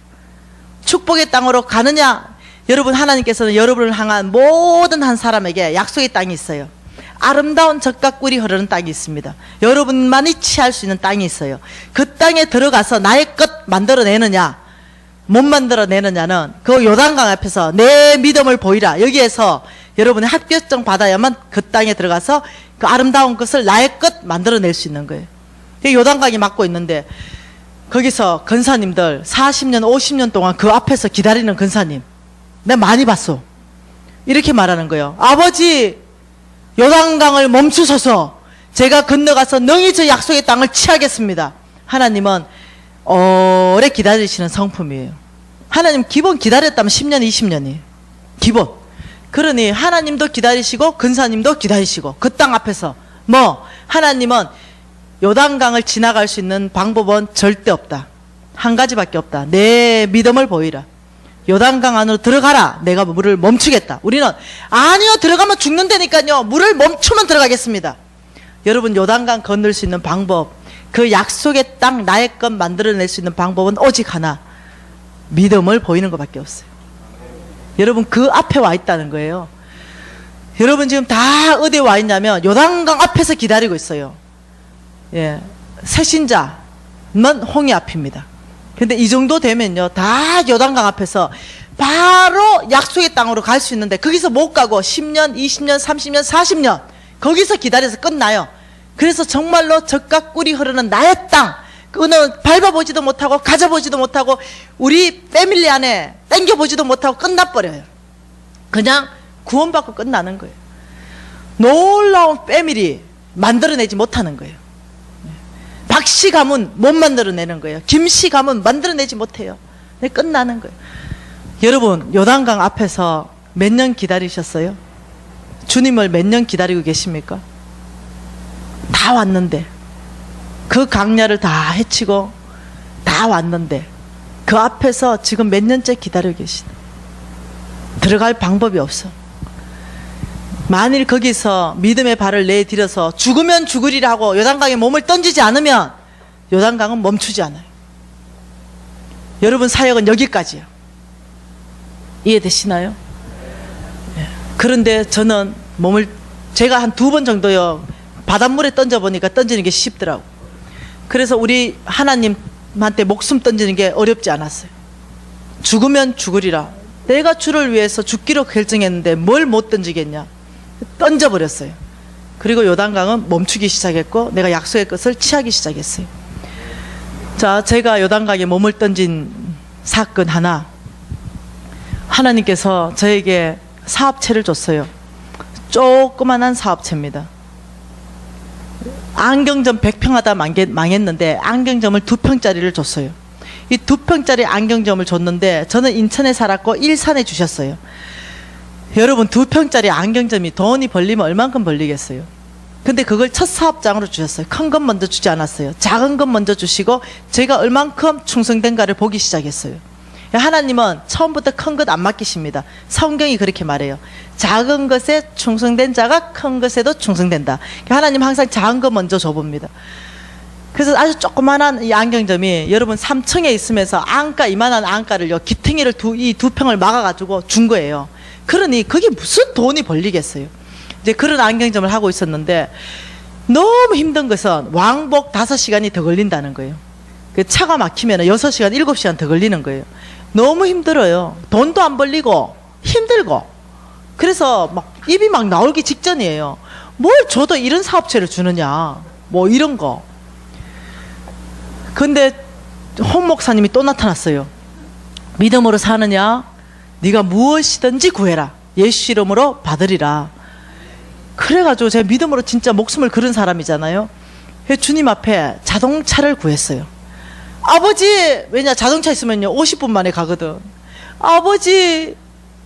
축복의 땅으로 가느냐, 여러분, 하나님께서는 여러분을 향한 모든 한 사람에게 약속의 땅이 있어요. 아름다운 젖과 꿀이 흐르는 땅이 있습니다. 여러분만이 취할 수 있는 땅이 있어요. 그 땅에 들어가서 나의 것 만들어내느냐 못 만들어내느냐는 그 요단강 앞에서 내 믿음을 보이라, 여기에서 여러분의 합격증 받아야만 그 땅에 들어가서 그 아름다운 것을 나의 것 만들어낼 수 있는 거예요. 요단강이 막고 있는데 거기서 근사님들 40년 50년 동안 그 앞에서 기다리는 근사님 내가 많이 봤어. 이렇게 말하는 거예요. 아버지, 요단강을 멈추소서. 제가 건너가서 능히 저 약속의 땅을 취하겠습니다. 하나님은 오래 기다리시는 성품이에요. 하나님 기본 기다렸다면 10년, 20년이에요. 기본. 그러니 하나님도 기다리시고 근사님도 기다리시고 그 땅 앞에서 하나님은 요단강을 지나갈 수 있는 방법은 절대 없다. 한 가지밖에 없다. 내 믿음을 보이라. 요단강 안으로 들어가라. 내가 물을 멈추겠다. 우리는 아니요, 들어가면 죽는다니까요. 물을 멈추면 들어가겠습니다. 여러분, 요단강 건널 수 있는 방법, 그 약속의 땅 나의 것 만들어낼 수 있는 방법은 오직 하나, 믿음을 보이는 것밖에 없어요. 여러분, 그 앞에 와 있다는 거예요. 여러분 지금 다 어디에 와 있냐면 요단강 앞에서 기다리고 있어요. 예, 새신자는 홍해 앞입니다. 근데 이 정도 되면요, 다 요단강 앞에서 바로 약속의 땅으로 갈 수 있는데 거기서 못 가고 10년, 20년, 30년, 40년 거기서 기다려서 끝나요. 그래서 정말로 젖과 꿀이 흐르는 나의 땅, 그거는 밟아보지도 못하고 가져보지도 못하고 우리 패밀리 안에 땡겨보지도 못하고 끝나버려요. 그냥 구원받고 끝나는 거예요. 놀라운 패밀리 만들어내지 못하는 거예요. 박씨 가문 못 만들어내는 거예요. 김씨 가문 만들어내지 못해요. 끝나는 거예요. 여러분, 요단강 앞에서 몇 년 기다리셨어요? 주님을 몇 년 기다리고 계십니까? 다 왔는데, 그 강야를 다 헤치고 다 왔는데 그 앞에서 지금 몇 년째 기다리고 계시다. 들어갈 방법이 없어. 만일 거기서 믿음의 발을 내디뎌서 죽으면 죽으리라고 요단강에 몸을 던지지 않으면 요단강은 멈추지 않아요. 여러분 사역은 여기까지요. 이해되시나요? 예. 그런데 저는 제가 한 2번 정도요, 바닷물에 던져보니까 던지는 게 쉽더라고. 그래서 우리 하나님한테 목숨 던지는 게 어렵지 않았어요. 죽으면 죽으리라. 내가 주를 위해서 죽기로 결정했는데 뭘 못 던지겠냐. 던져버렸어요. 그리고 요단강은 멈추기 시작했고 내가 약속의 것을 취하기 시작했어요. 자, 제가 요단강에 몸을 던진 사건 하나, 하나님께서 저에게 사업체를 줬어요. 조그만한 사업체입니다. 안경점 100평 하다 망했는데 안경점을 2평짜리를 줬어요. 이 2평짜리 안경점을 줬는데 저는 인천에 살았고 일산에 주셨어요. 여러분, 2평짜리 안경점이 돈이 벌리면 얼만큼 벌리겠어요? 근데 그걸 첫 사업장으로 주셨어요. 큰 것 먼저 주지 않았어요. 작은 것 먼저 주시고 제가 얼만큼 충성된가를 보기 시작했어요. 하나님은 처음부터 큰 것 안 맡기십니다. 성경이 그렇게 말해요. 작은 것에 충성된 자가 큰 것에도 충성된다. 하나님 항상 작은 거 먼저 줘봅니다. 그래서 아주 조그만한 이 안경점이 여러분 3층에 있으면서 안가, 이만한 안가를요, 기탱이를 이 2평을 막아가지고 준 거예요. 그러니 그게 무슨 돈이 벌리겠어요. 이제 그런 안경점을 하고 있었는데 너무 힘든 것은 왕복 5시간이 더 걸린다는 거예요. 그 차가 막히면 6시간, 7시간 더 걸리는 거예요. 너무 힘들어요. 돈도 안 벌리고 힘들고. 그래서 막 입이 막 나오기 직전이에요. 뭘 줘도 이런 사업체를 주느냐, 뭐 이런 거. 근데 홍 목사님이 또 나타났어요. 믿음으로 사느냐? 네가 무엇이든지 구해라. 예수 이름으로 받으리라. 그래가지고 제가 믿음으로 진짜 목숨을 걸은 사람이잖아요. 주님 앞에 자동차를 구했어요. 아버지, 왜냐, 자동차 있으면요 50분 만에 가거든. 아버지,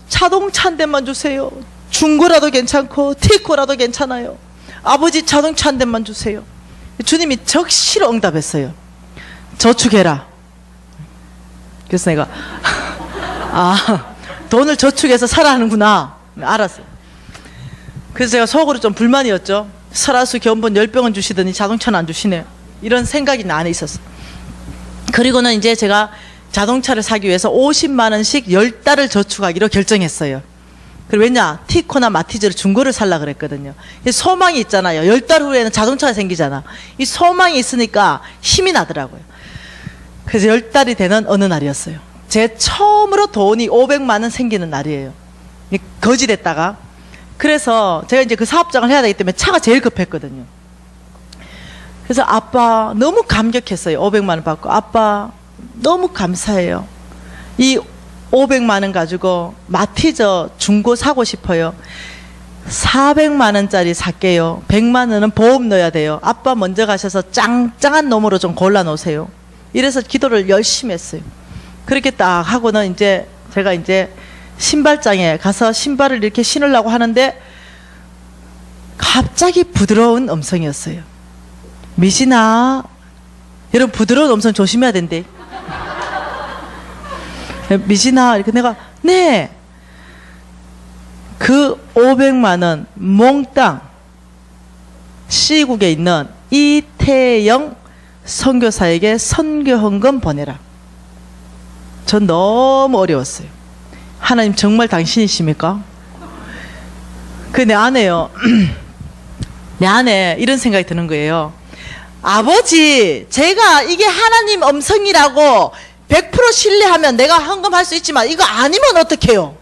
자동차 한 대만 주세요. 중고라도 괜찮고 티코라도 괜찮아요. 아버지, 자동차 한 대만 주세요. 주님이 적시로 응답했어요. 저축해라. 그래서 내가 돈을 저축해서 살아하는구나. 알았어요. 그래서 제가 속으로 좀 불만이었죠. 설화수 견본 10병은 주시더니 자동차는 안 주시네. 이런 생각이 나 안에 있었어. 그리고는 이제 제가 자동차를 사기 위해서 50만 원씩 10달을 저축하기로 결정했어요. 그리고 왜냐, 티코나 마티즈를 중고를 살라 그랬거든요. 소망이 있잖아요. 10달 후에는 자동차가 생기잖아. 이 소망이 있으니까 힘이 나더라고요. 그래서 10달이 되는 어느 날이었어요. 제 처음으로 돈이 500만 원 생기는 날이에요. 거지됐다가. 그래서 제가 이제 그 사업장을 해야 되기 때문에 차가 제일 급했거든요. 그래서 아빠 너무 감격했어요. 500만 원 받고. 아빠 너무 감사해요. 이 500만 원 가지고 마티저 중고 사고 싶어요. 400만 원짜리 살게요. 100만 원은 보험 넣어야 돼요. 아빠 먼저 가셔서 짱짱한 놈으로 좀 골라 놓으세요. 이래서 기도를 열심히 했어요. 그렇게 딱 하고는 이제 제가 이제 신발장에 가서 신발을 이렇게 신으려고 하는데 갑자기 부드러운 음성이었어요. 미진아, 여러분 부드러운 음성 조심해야 된대. 미진아, 이렇게 내가 네. 그 500만 원 몽땅 C국에 있는 이태영 선교사에게 선교헌금 보내라. 전 너무 어려웠어요. 하나님 정말 당신이십니까? 그 내 안에요. 내 안에 이런 생각이 드는 거예요. 아버지, 제가 이게 하나님 음성이라고 100% 신뢰하면 내가 헌금할 수 있지만 이거 아니면 어떡해요?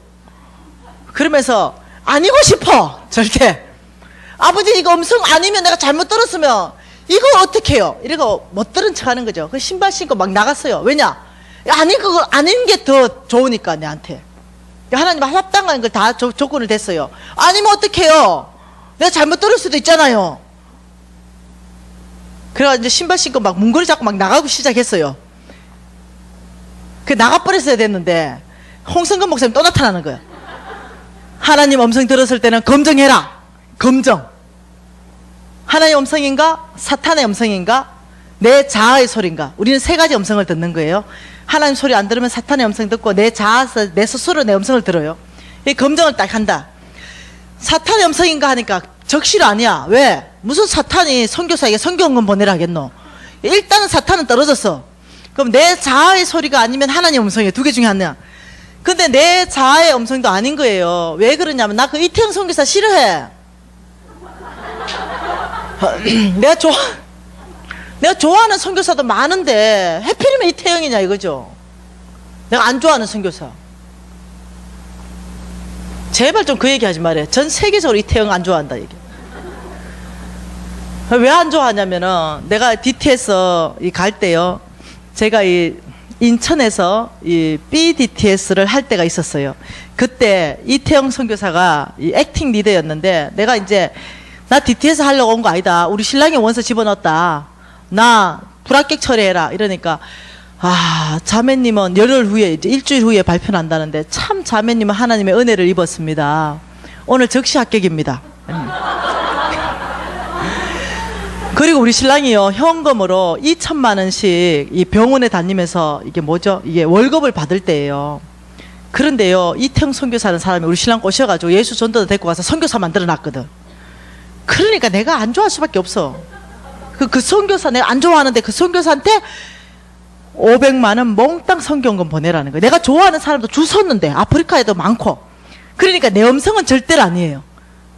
그러면서 아니고 싶어. 절대. 아버지 이거 음성 아니면 내가 잘못 들었으면 이거 어떡해요? 이러고 못 들은 척 하는 거죠. 그 신발 신고 막 나갔어요. 왜냐? 아니 그거 아닌 게 더 좋으니까 내한테. 하나님 합당한 걸 다 조건을 댔어요. 아니면 어떡해요? 내가 잘못 들을 수도 있잖아요. 그래가지고 이제 신발 신고 막 문고리 잡고 막 나가고 시작했어요. 그 나가버렸어야 됐는데 홍성근 목사님 또 나타나는 거예요. 하나님 음성 들었을 때는 검증해라. 검증. 하나님 음성인가? 사탄의 음성인가? 내 자아의 소리인가? 우리는 세 가지 음성을 듣는 거예요. 하나님 소리 안 들으면 사탄의 음성 듣고 내 자아서 내 스스로 내 음성을 들어요. 이 검증을 딱 한다. 사탄의 음성인가 하니까 적실 아니야. 왜? 무슨 사탄이 선교사에게 선교헌금 보내라 하겠노? 일단은 사탄은 떨어졌어. 그럼 내 자아의 소리가 아니면 하나님 음성이에요. 두 개 중에 하나. 근데 내 자아의 음성도 아닌 거예요. 왜 그러냐면 나 그 이태영 선교사 싫어해. 내가 좋아하는 선교사도 많은데 해필이면 이태영이냐 이거죠. 내가 안 좋아하는 선교사. 제발 좀 그 얘기 하지 말아요. 전 세계적으로 이태영 안 좋아한다 얘기. 왜 안 좋아하냐면은 내가 DTS 갈 때요. 제가 이 인천에서 이 BDTS를 할 때가 있었어요. 그때 이태영 선교사가 이 액팅 리더였는데 내가 이제 나 DTS 하려고 온 거 아니다. 우리 신랑이 원서 집어넣었다. 나 불합격 처리해라. 이러니까 아, 자매님은 열흘 후에 이제 일주일 후에 발표난다는데 참 자매님은 하나님의 은혜를 입었습니다. 오늘 즉시 합격입니다. 그리고 우리 신랑이요, 현금으로 2천만 원씩 이 병원에 다니면서 이게 뭐죠? 이게 월급을 받을 때예요. 그런데요, 이태영 선교사라는 사람이 우리 신랑 꼬셔가지고 예수 전도도 데리고 가서 선교사 만들어놨거든. 그러니까 내가 안 좋아할 수밖에 없어. 그 선교사 내가 안 좋아하는데 그 선교사한테 500만 원 몽땅 선교헌금 보내라는 거예요. 내가 좋아하는 사람도 줄 섰는데 아프리카에도 많고. 그러니까 내 음성은 절대로 아니에요.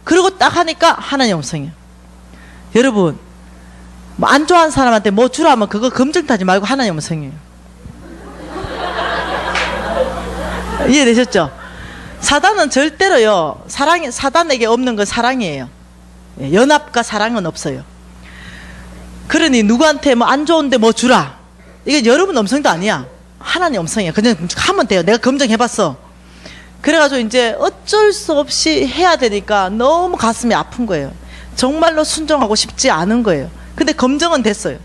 그리고 딱 하니까 하나님 음성이에요. 여러분, 뭐 안 좋아하는 사람한테 뭐 주라면 그거 검증 타지 말고 하나님 음성이에요. 이해되셨죠? 사단은 절대로요, 사단에게 없는 건 사랑이에요. 연합과 사랑은 없어요. 그러니 누구한테 뭐 안 좋은데 뭐 주라. 이게 여러분 음성도 아니야. 하나님 음성이야. 그냥 하면 돼요. 내가 검증해봤어. 그래가지고 이제 어쩔 수 없이 해야 되니까 너무 가슴이 아픈 거예요. 정말로 순종하고 싶지 않은 거예요. 근데 검증은 됐어요.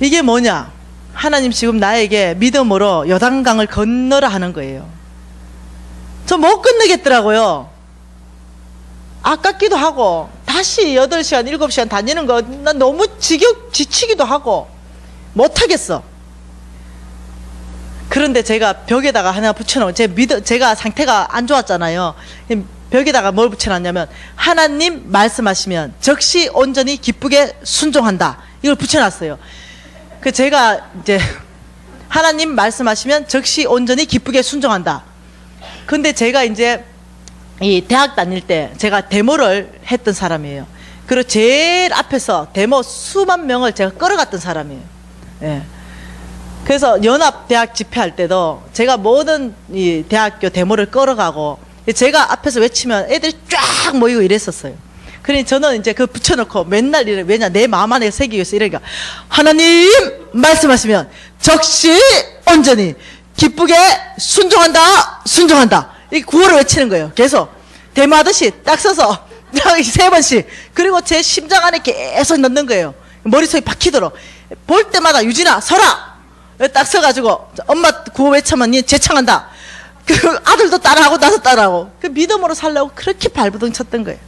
이게 뭐냐? 하나님 지금 나에게 믿음으로 요단강을 건너라 하는 거예요. 저 못 건너겠더라고요. 아깝기도 하고 다시 8시간 7시간 다니는 거 난 너무 지치기도 하고 못하겠어. 그런데 제가 벽에다가 하나 붙여놓은 제가 상태가 안 좋았잖아요. 벽에다가 뭘 붙여놨냐면 하나님 말씀하시면 즉시 온전히 기쁘게 순종한다. 이걸 붙여놨어요. 그 제가 이제 하나님 말씀하시면 즉시 온전히 기쁘게 순종한다. 근데 제가 이제 이 대학 다닐 때 제가 데모를 했던 사람이에요. 그리고 제일 앞에서 데모 수만 명을 제가 끌어갔던 사람이에요. 예. 그래서 연합대학 집회할 때도 제가 모든 이 대학교 데모를 끌어가고 제가 앞에서 외치면 애들이 쫙 모이고 이랬었어요. 그러니 저는 이제 그 붙여놓고 맨날 이래. 왜냐, 내 마음 안에 새기기 위해서 이러니까 하나님 말씀하시면 적시 온전히 기쁘게 순종한다. 순종한다. 이 구호를 외치는 거예요. 계속. 대마듯이 딱 서서 딱 3번씩. 그리고 제 심장 안에 계속 넣는 거예요. 머릿속에 박히도록. 볼 때마다 유진아 서라. 딱 서가지고 엄마 구호 외치면 니 제창한다. 그 아들도 따라하고 나도 따라하고. 그 믿음으로 살려고 그렇게 발버둥 쳤던 거예요.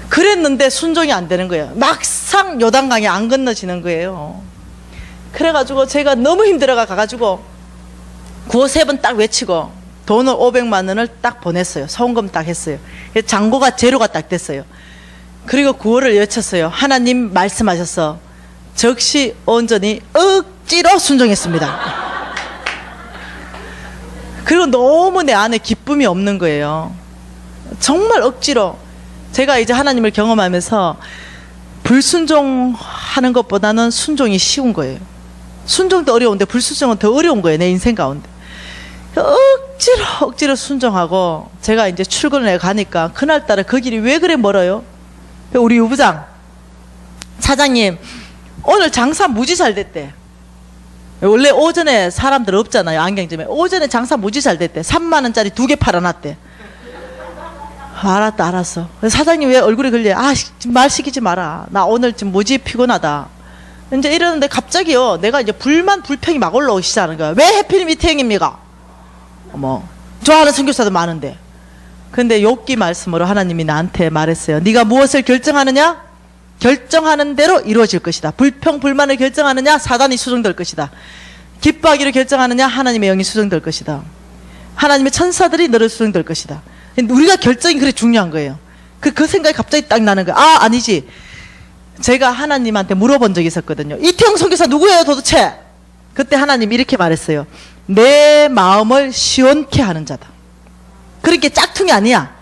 그랬는데 순종이 안 되는 거예요. 막상 요단강에 안 건너지는 거예요. 그래가지고 제가 너무 힘들어가 가가지고 구호 3번 딱 외치고 돈을 500만 원을 딱 보냈어요. 소원금 딱 했어요. 잔고가 제로가 딱 됐어요. 그리고 구호를 외쳤어요. 하나님 말씀하셔서 적시 온전히 억지로 순종했습니다. 그리고 너무 내 안에 기쁨이 없는 거예요. 정말 억지로. 제가 이제 하나님을 경험하면서 불순종하는 것보다는 순종이 쉬운 거예요. 순종도 어려운데 불순종은 더 어려운 거예요. 내 인생 가운데. 억지로 순종하고 제가 이제 출근을 가니까 그날따라 그 길이 왜 그래 멀어요? 우리 유부장 사장님 오늘 장사 무지 잘 됐대. 원래 오전에 사람들 없잖아요. 안경점에. 오전에 장사 무지 잘 됐대. 3만 원짜리 2개 팔아놨대. 알았다 알았어. 사장님 왜 얼굴이 걸려? 말 시키지 마라. 나 오늘 지금 무지 피곤하다. 이제 이러는데 갑자기요 내가 이제 불만불평이 막 올라오기 시작하는 거야. 왜 해필 미팅입니까? 좋아하는 선교사도 많은데. 근데 욥기 말씀으로 하나님이 나한테 말했어요. 네가 무엇을 결정하느냐? 결정하는 대로 이루어질 것이다. 불평 불만을 결정하느냐? 사단이 수정될 것이다. 기뻐하기를 결정하느냐? 하나님의 영이 수정될 것이다. 하나님의 천사들이 너를 수정될 것이다. 우리가 결정이 그래 중요한 거예요. 그 생각이 갑자기 딱 나는 거야. 아니지. 제가 하나님한테 물어본 적이 있었거든요. 이태영 선교사 누구예요 도대체? 그때 하나님이 이렇게 말했어요. 내 마음을 시원케 하는 자다. 그렇게 짝퉁이 아니야.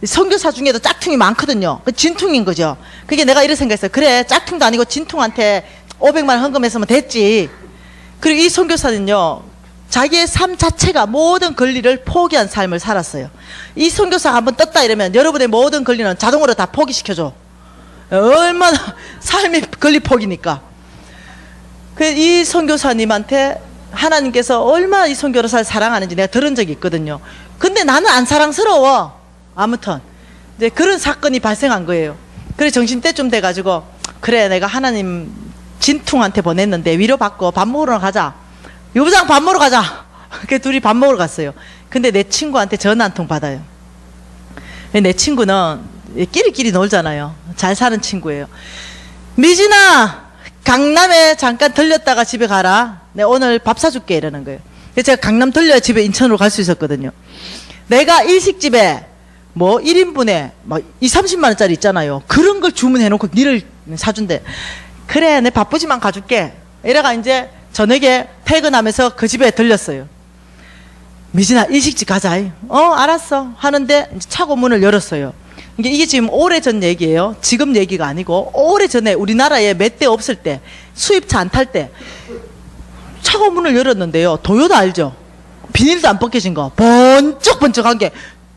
선교사 중에도 짝퉁이 많거든요. 진퉁인 거죠. 그게 내가 이런 생각했어요. 그래 짝퉁도 아니고 진퉁한테 500만 원 헌금했으면 됐지. 그리고 이 선교사는요 자기의 삶 자체가 모든 권리를 포기한 삶을 살았어요. 이 선교사가 한번 떴다 이러면 여러분의 모든 권리는 자동으로 다 포기시켜줘. 얼마나 삶의 권리 포기니까. 이 선교사님한테 하나님께서 얼마나 이 선교사를 사랑하는지 내가 들은 적이 있거든요. 근데 나는 안 사랑스러워. 아무튼 이제 그런 사건이 발생한 거예요. 그래 정신때쯤 돼가지고 그래 내가 하나님 진퉁한테 보냈는데 위로받고 밥 먹으러 가자. 유부장 밥 먹으러 가자. 그 둘이 밥 먹으러 갔어요. 근데 내 친구한테 전화 한 통 받아요. 내 친구는 끼리끼리 놀잖아요. 잘 사는 친구예요. 미진아 강남에 잠깐 들렸다가 집에 가라. 내가 오늘 밥 사줄게 이러는 거예요. 그래서 제가 강남 들려야 집에 인천으로 갈 수 있었거든요. 내가 일식집에 1인분에 2, 30만 원짜리 있잖아요. 그런 걸 주문해놓고 니를 사준대. 그래 내 바쁘지만 가줄게. 이래가 이제 저녁에 퇴근하면서 그 집에 들렸어요. 미진아 일식집 가자. 알았어 하는데 이제 차고 문을 열었어요. 이게 지금 오래전 얘기예요. 지금 얘기가 아니고 오래전에 우리나라에 몇 대 없을 때 수입차 안 탈 때 차고 문을 열었는데요. 도요타 알죠? 비닐도 안 벗겨진 거 번쩍번쩍한 게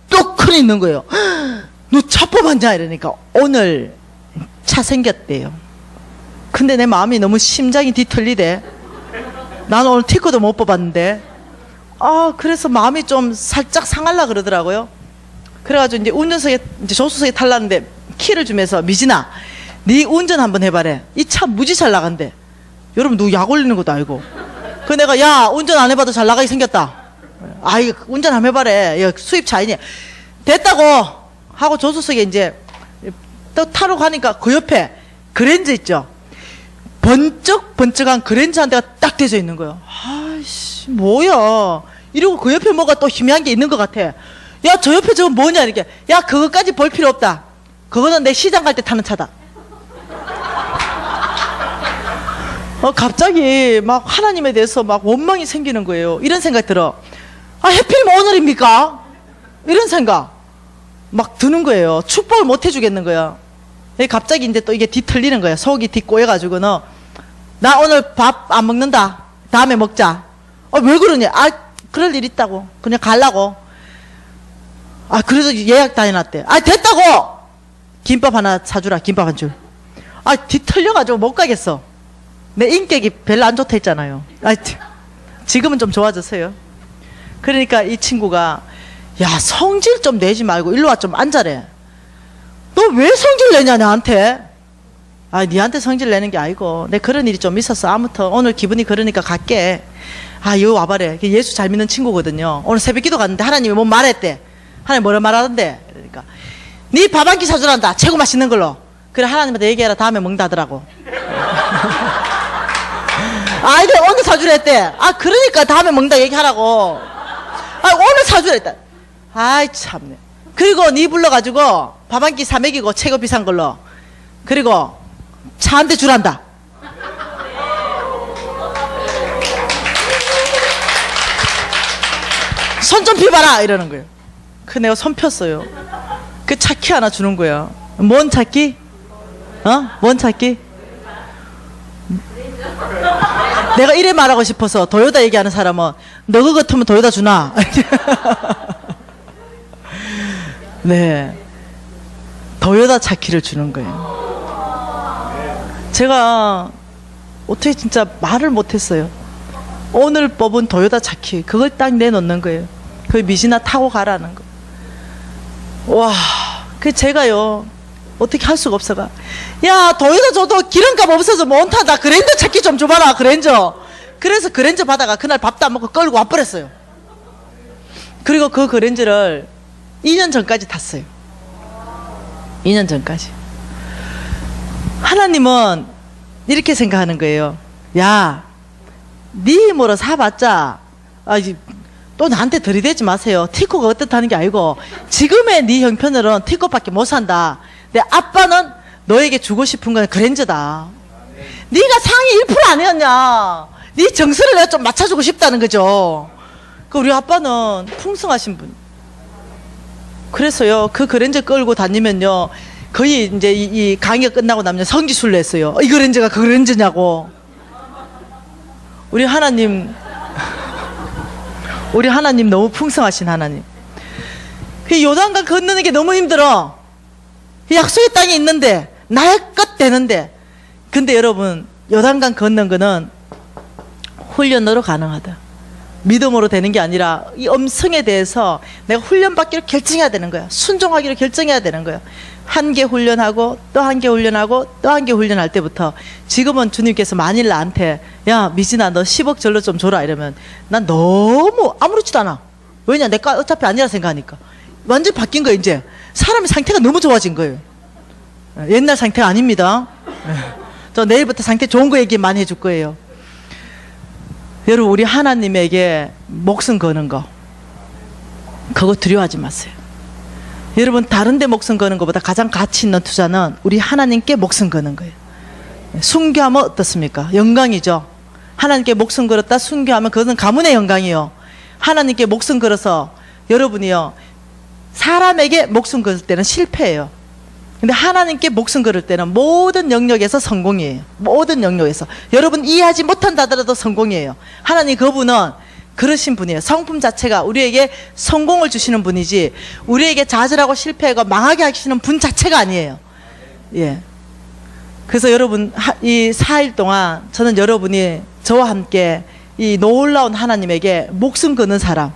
뚝 있는 거예요. 너 차 뽑았냐 이러니까 오늘 차 생겼대요. 근데 내 마음이 너무 심장이 뒤틀리대. 나는 오늘 티커도 못 뽑았는데 그래서 마음이 좀 살짝 상할라 그러더라고요. 그래가지고 이제 운전석에 이제 조수석에 탈라는데 키를 주면서 미진아 네 운전 한번 해봐래. 이 차 무지 잘 나간대. 여러분 누구 약 올리는 것도 알고. 그 내가 야 운전 안 해봐도 잘 나가게 생겼다. 이거 운전 한번 해봐래. 야, 수입차 아니냐. 됐다고 하고 조수석에 이제 또 타러 가니까 그 옆에 그랜저 있죠. 번쩍번쩍한 그랜저 한 대가 딱 대져 있는 거예요. 아이씨 뭐야 이러고 그 옆에 뭐가 또 희미한 게 있는 것 같아. 야 저 옆에 저거 뭐냐 이렇게. 야 그거까지 볼 필요 없다. 그거는 내 시장 갈 때 타는 차다. 갑자기 막 하나님에 대해서 막 원망이 생기는 거예요. 이런 생각 들어. 해필이면 오늘입니까? 이런 생각 막 드는 거예요. 축복을 못 해주겠는 거야. 갑자기 이제 또 이게 뒤틀리는 거야. 속이 뒤꼬여가지고는 나 오늘 밥 안 먹는다. 다음에 먹자. 왜 그러냐? 그럴 일 있다고. 그냥 가려고. 그래도 예약 다 해놨대. 됐다고! 김밥 하나 사주라. 김밥 한 줄. 뒤틀려가지고 못 가겠어. 내 인격이 별로 안 좋다 했잖아요. 지금은 좀 좋아졌어요. 그러니까 이 친구가 야, 성질 좀 내지 말고 일로 와 좀 앉아래. 너 왜 성질 내냐 나한테? 아, 니한테 성질 내는 게 아니고 내 그런 일이 좀 있었어. 아무튼 오늘 기분이 그러니까 갈게. 아, 여기 와봐래. 예수 잘 믿는 친구거든요. 오늘 새벽기도 갔는데 하나님이 뭐 말했대. 하나님 뭐라 말하던데. 그러니까 니 밥 한 끼 사주란다. 최고 맛있는 걸로. 그래, 하나님한테 얘기해라. 다음에 먹는다 하더라고. 아, 이제 오늘 사주랬대. 아, 그러니까 다음에 먹는다 얘기하라고. 아, 오늘 사주랬다. 아이, 참네. 그리고 니 불러가지고 밥 한 끼 사 먹이고 최고 비싼 걸로. 그리고 차 한 대 주란다. 손 좀 펴봐라 이러는 거예요. 그 내가 손 폈어요. 그 차키 하나 주는 거예요. 뭔 차키? 뭔 차키? 내가 이래 말하고 싶어서 도요타 얘기하는 사람은 너 그거 같으면 도요타 주나? 네, 도요타 차키를 주는 거예요. 제가 어떻게 진짜 말을 못했어요. 오늘 뽑은 도요타 차키 그걸 딱 내놓는 거예요. 그 미지나 타고 가라는 거. 와, 그 제가요 어떻게 할 수가 없어가. 야, 도요타 줘도 기름값 없어서 못 타다. 그랜저 차키 좀 줘봐라. 그랜저. 그래서 그랜저 받아가 그날 밥도 안 먹고 끌고 와버렸어요. 그리고 그 그랜저를 2년 전까지 탔어요. 2년 전까지. 하나님은 이렇게 생각하는 거예요. 야, 네 힘으로 사봤자 또 나한테 들이대지 마세요. 티코가 어떻다는 게 아니고 지금의 네 형편으로는 티코밖에 못 산다. 내 아빠는 너에게 주고 싶은 건 그랜저다. 네가 상위 1% 아니었냐. 네 정서를 내가 좀 맞춰주고 싶다는 거죠. 그 우리 아빠는 풍성하신 분. 그래서요, 그 그랜저 끌고 다니면요, 거의 이제 이 강의가 끝나고 나면 성지순례 했어요. 이 그랜저가 그 그랜저냐고. 우리 하나님 너무 풍성하신 하나님. 그 요단강 건너는 게 너무 힘들어. 약속의 땅이 있는데 나의 것 되는데. 근데 여러분, 요단강 걷는 거는 훈련으로 가능하다. 믿음으로 되는 게 아니라 이 음성에 대해서 내가 훈련받기로 결정해야 되는 거야. 순종하기로 결정해야 되는 거야. 한 개 훈련하고 또 한 개 훈련하고 또 한 개 훈련할 때부터 지금은 주님께서 만일 나한테 야, 미진아 너 10억 절로 좀 줘라 이러면 난 너무 아무렇지도 않아. 왜냐, 내가 어차피 아니라 생각하니까. 완전 바뀐 거예요. 이제 사람의 상태가 너무 좋아진 거예요. 옛날 상태가 아닙니다. 저 내일부터 상태 좋은 거 얘기 많이 해줄 거예요. 여러분, 우리 하나님에게 목숨 거는 거 그거 두려워하지 마세요. 여러분, 다른 데 목숨 거는 것보다 가장 가치 있는 투자는 우리 하나님께 목숨 거는 거예요. 순교하면 어떻습니까? 영광이죠. 하나님께 목숨 걸었다 순교하면 그것은 가문의 영광이요. 하나님께 목숨 걸어서 여러분이요, 사람에게 목숨 걸을 때는 실패예요. 근데 하나님께 목숨 걸을 때는 모든 영역에서 성공이에요. 모든 영역에서. 여러분 이해하지 못한다 하더라도 성공이에요. 하나님 그분은 그러신 분이에요. 성품 자체가 우리에게 성공을 주시는 분이지 우리에게 좌절하고 실패하고 망하게 하시는 분 자체가 아니에요. 예. 그래서 여러분, 이 4일 동안 저는 여러분이 저와 함께 이 놀라운 하나님에게 목숨 거는 사람,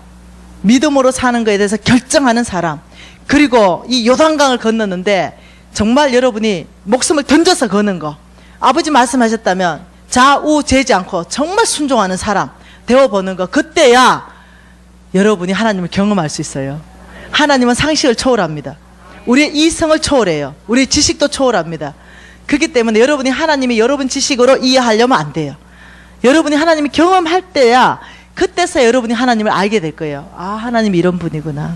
믿음으로 사는 것에 대해서 결정하는 사람, 그리고 이 요단강을 건너는데 정말 여러분이 목숨을 던져서 거는 거, 아버지 말씀하셨다면 좌우 재지 않고 정말 순종하는 사람 되어보는 거, 그때야 여러분이 하나님을 경험할 수 있어요. 하나님은 상식을 초월합니다. 우리의 이성을 초월해요. 우리의 지식도 초월합니다. 그렇기 때문에 여러분이 하나님이 여러분 지식으로 이해하려면 안 돼요. 여러분이 하나님이 경험할 때야, 그때서 여러분이 하나님을 알게 될 거예요. 아, 하나님이 이런 분이구나.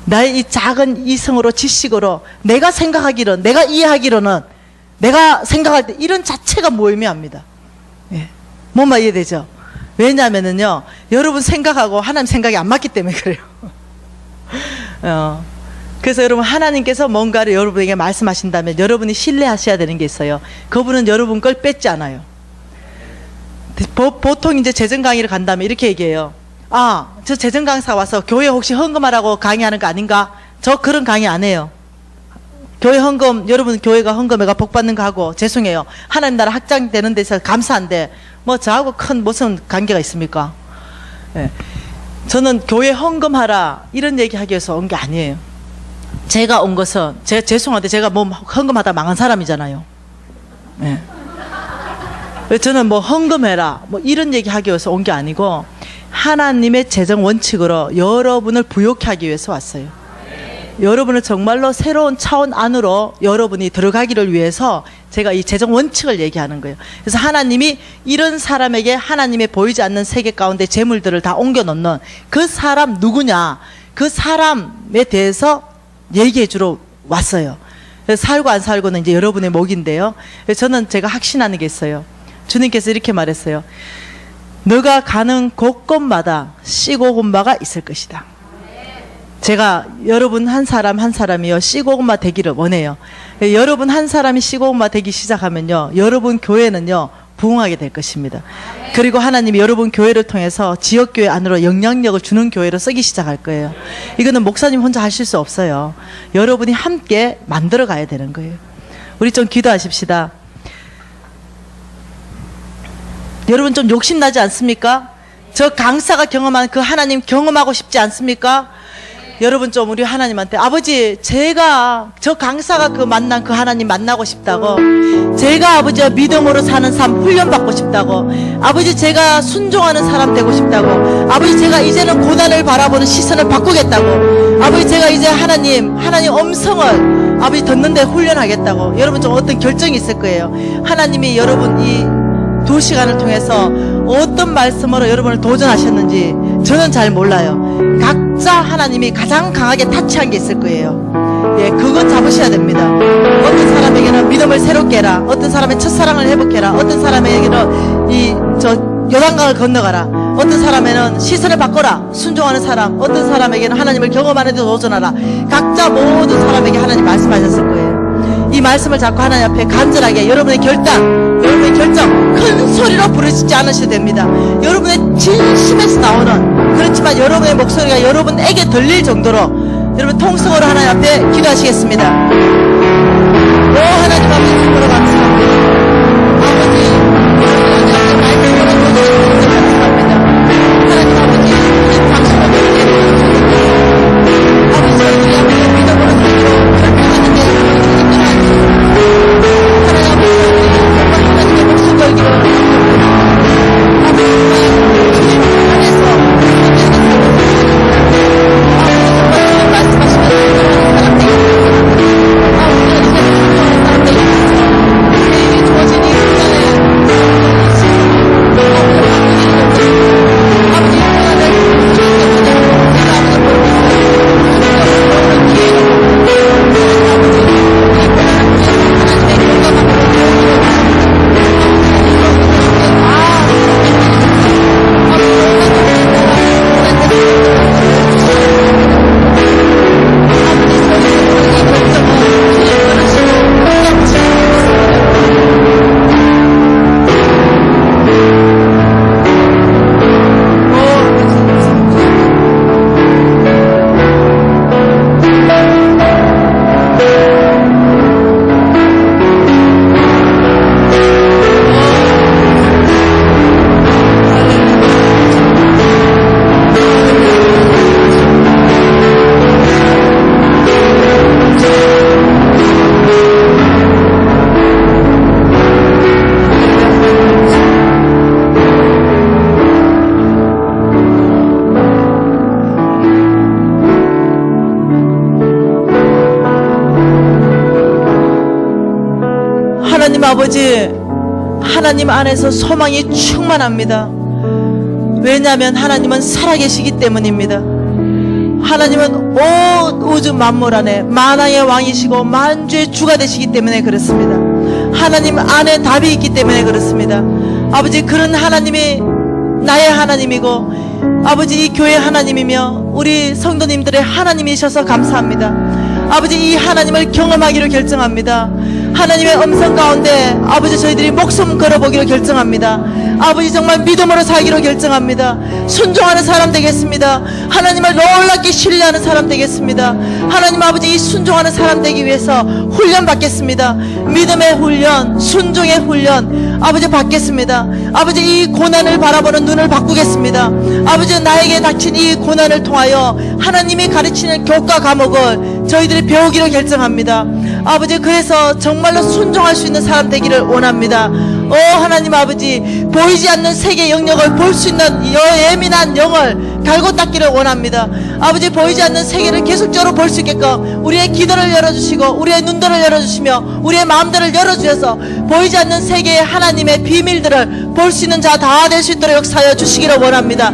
나의 이 작은 이성으로 지식으로 내가 생각하기로는, 내가 이해하기로는, 내가 생각할 때 이런 자체가 무의미합니다. 예. 뭔 말 이해되죠? 왜냐하면은요, 여러분 생각하고 하나님 생각이 안 맞기 때문에 그래요. 그래서 여러분, 하나님께서 뭔가를 여러분에게 말씀하신다면 여러분이 신뢰하셔야 되는 게 있어요. 그분은 여러분 걸 뺏지 않아요. 보통 이제 재정 강의를 간다면 이렇게 얘기해요. 아, 저 재정 강사 와서 교회 혹시 헌금하라고 강의하는 거 아닌가? 저 그런 강의 안 해요. 교회 헌금, 여러분 교회가 헌금해가 복 받는 거 하고 죄송해요. 하나님 나라 확장되는 데서 감사한데 뭐 저하고 큰 무슨 관계가 있습니까? 예. 저는 교회 헌금하라 이런 얘기 하기 위해서 온 게 아니에요. 제가 온 것은, 제가 죄송한데 제가 뭐 헌금하다 망한 사람이잖아요. 네. 저는 뭐 헌금해라 뭐 이런 얘기 하기 위해서 온 게 아니고 하나님의 재정 원칙으로 여러분을 부욕해 하기 위해서 왔어요. 여러분을 정말로 새로운 차원 안으로 여러분이 들어가기를 위해서 제가 이 재정 원칙을 얘기하는 거예요. 그래서 하나님이 이런 사람에게 하나님의 보이지 않는 세계 가운데 재물들을 다 옮겨 놓는 그 사람 누구냐, 그 사람에 대해서 얘기해 주러 왔어요. 그래서 살고 안 살고는 이제 여러분의 몫인데요. 그래서 저는 제가 확신하는 게 있어요. 주님께서 이렇게 말했어요. 너가 가는 곳곳마다 씨고 온 바가 있을 것이다. 제가 여러분 한 사람 한 사람이요 씨고 온 바 되기를 원해요. 여러분 한 사람이 씨고 온 바 되기 시작하면요 여러분 교회는요 부흥하게 될 것입니다. 그리고 하나님이 여러분 교회를 통해서 지역교회 안으로 영향력을 주는 교회로 쓰기 시작할 거예요. 이거는 목사님 혼자 하실 수 없어요. 여러분이 함께 만들어 가야 되는 거예요. 우리 좀 기도하십시다. 여러분 좀 욕심나지 않습니까? 저 강사가 경험한 그 하나님 경험하고 싶지 않습니까? 여러분 좀 우리 하나님한테 아버지 제가 저 강사가 그 만난 그 하나님 만나고 싶다고, 제가 아버지와 믿음으로 사는 삶 훈련받고 싶다고, 아버지 제가 순종하는 사람 되고 싶다고, 아버지 제가 이제는 고난을 바라보는 시선을 바꾸겠다고, 아버지 제가 이제 하나님 음성을 아버지 듣는데 훈련하겠다고. 여러분 좀 어떤 결정이 있을 거예요. 하나님이 여러분 이 2시간을 통해서 어떤 말씀으로 여러분을 도전하셨는지 저는 잘 몰라요. 각자 하나님이 가장 강하게 타치한 게 있을 거예요. 예, 그건 잡으셔야 됩니다. 어떤 사람에게는 믿음을 새롭게 해라, 어떤 사람의 첫사랑을 회복해라, 어떤 사람에게는 요단강을 건너가라, 어떤 사람에는 시선을 바꿔라, 순종하는 사람, 어떤 사람에게는 하나님을 경험하는 데 도전하라. 각자 모든 사람에게 하나님 말씀하셨을 거예요. 이 말씀을 잡고 하나님 앞에 간절하게 여러분의 결단, 여러분의 결정 큰 소리로 부르시지 않으셔도 됩니다. 여러분의 진심에서 나오는, 그렇지만 여러분의 목소리가 여러분에게 들릴 정도로 여러분 통성으로 하나님 앞에 기도하시겠습니다. 오 하나님 아버지 주님으로 감사합니다. 아버지 여러분의 말씀으로 주셔서 감사합니다. 하나님 아버지 이 당신을 내려주시고 아버지 저희 앞에 믿음으로 살기로 결정하는 데 주님께서 하나님 아버지 하나님의 목숨 걸기로 아버지 주님 안에서 하나님 아버지, 하나님 안에서 소망이 충만합니다. 왜냐하면 하나님은 살아계시기 때문입니다. 하나님은 온 우주 만물 안에 만왕의 왕이시고 만주의 주가 되시기 때문에 그렇습니다. 하나님 안에 답이 있기 때문에 그렇습니다. 아버지, 그런 하나님이 나의 하나님이고 아버지 이 교회 하나님이며 우리 성도님들의 하나님이셔서 감사합니다. 아버지 이 하나님을 경험하기로 결정합니다. 하나님의 음성 가운데 아버지 저희들이 목숨 걸어보기로 결정합니다. 아버지 정말 믿음으로 살기로 결정합니다. 순종하는 사람 되겠습니다. 하나님을 놀랍게 신뢰하는 사람 되겠습니다. 하나님 아버지 이 순종하는 사람 되기 위해서 훈련 받겠습니다. 믿음의 훈련, 순종의 훈련 아버지 받겠습니다. 아버지 이 고난을 바라보는 눈을 바꾸겠습니다. 아버지 나에게 닥친 이 고난을 통하여 하나님이 가르치는 교과 과목을 저희들이 배우기로 결정합니다. 아버지 그래서 정말로 순종할 수 있는 사람 되기를 원합니다. 하나님 아버지 보이지 않는 세계 영역을 볼 수 있는 예민한 영을 갈고 닦기를 원합니다. 아버지 보이지 않는 세계를 계속적으로 볼 수 있게끔 우리의 기도를 열어주시고 우리의 눈들을 열어주시며 우리의 마음들을 열어주셔서 보이지 않는 세계의 하나님의 비밀들을 볼 수 있는 자 다 될 수 있도록 역사하여 주시기를 원합니다.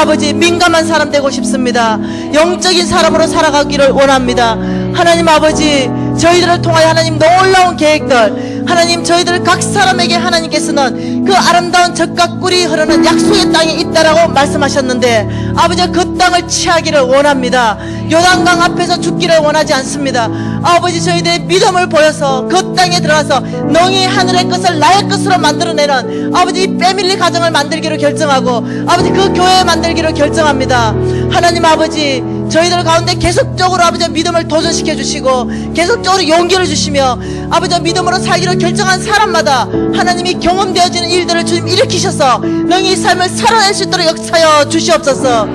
아버지 민감한 사람 되고 싶습니다. 영적인 사람으로 살아가기를 원합니다. 하나님 아버지 저희들을 통하여 하나님 놀라운 계획들 하나님 저희들 각 사람에게 하나님께서는 그 아름다운 젖과 꿀이 흐르는 약속의 땅이 있다라고 말씀하셨는데 아버지 그 땅을 취하기를 원합니다. 요단강 앞에서 죽기를 원하지 않습니다. 아버지 저희들의 믿음을 보여서 그 땅에 들어가서 너희 하늘의 것을 나의 것으로 만들어내는 아버지 이 패밀리 가정을 만들기로 결정하고 아버지 그 교회 만들기로 결정합니다. 하나님 아버지 저희들 가운데 계속적으로 아버지 믿음을 도전시켜 주시고 계속적으로 용기를 주시며 아버지 믿음으로 살기로 결정한 사람마다 하나님이 경험되어지는 일들을 주님 일으키셔서 너희 삶을 살아낼 수 있도록 역사하여 주시옵소서.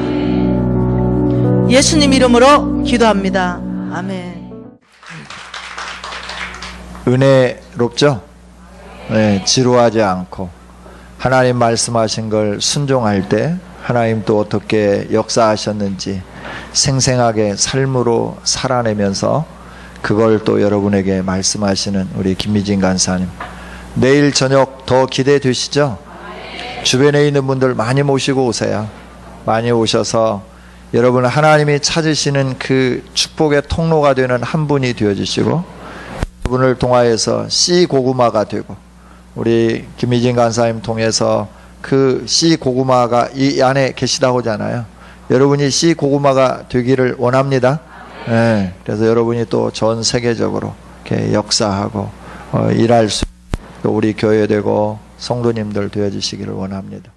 예수님 이름으로 기도합니다. 아멘. 은혜롭죠? 네, 지루하지 않고 하나님 말씀하신 걸 순종할 때 하나님 또 어떻게 역사하셨는지 생생하게 삶으로 살아내면서 그걸 또 여러분에게 말씀하시는 우리 김미진 간사님, 내일 저녁 더 기대되시죠? 주변에 있는 분들 많이 모시고 오세요. 많이 오셔서 여러분 하나님이 찾으시는 그 축복의 통로가 되는 한 분이 되어주시고 여러분을 통하여서 씨 고구마가 되고 우리 김미진 간사님 통해서 그 씨 고구마가 이 안에 계시다고 하잖아요. 여러분이 씨 고구마가 되기를 원합니다. 네, 그래서 여러분이 또 전 세계적으로 이렇게 역사하고 일할 수 있고 우리 교회 되고 성도님들 되어주시기를 원합니다.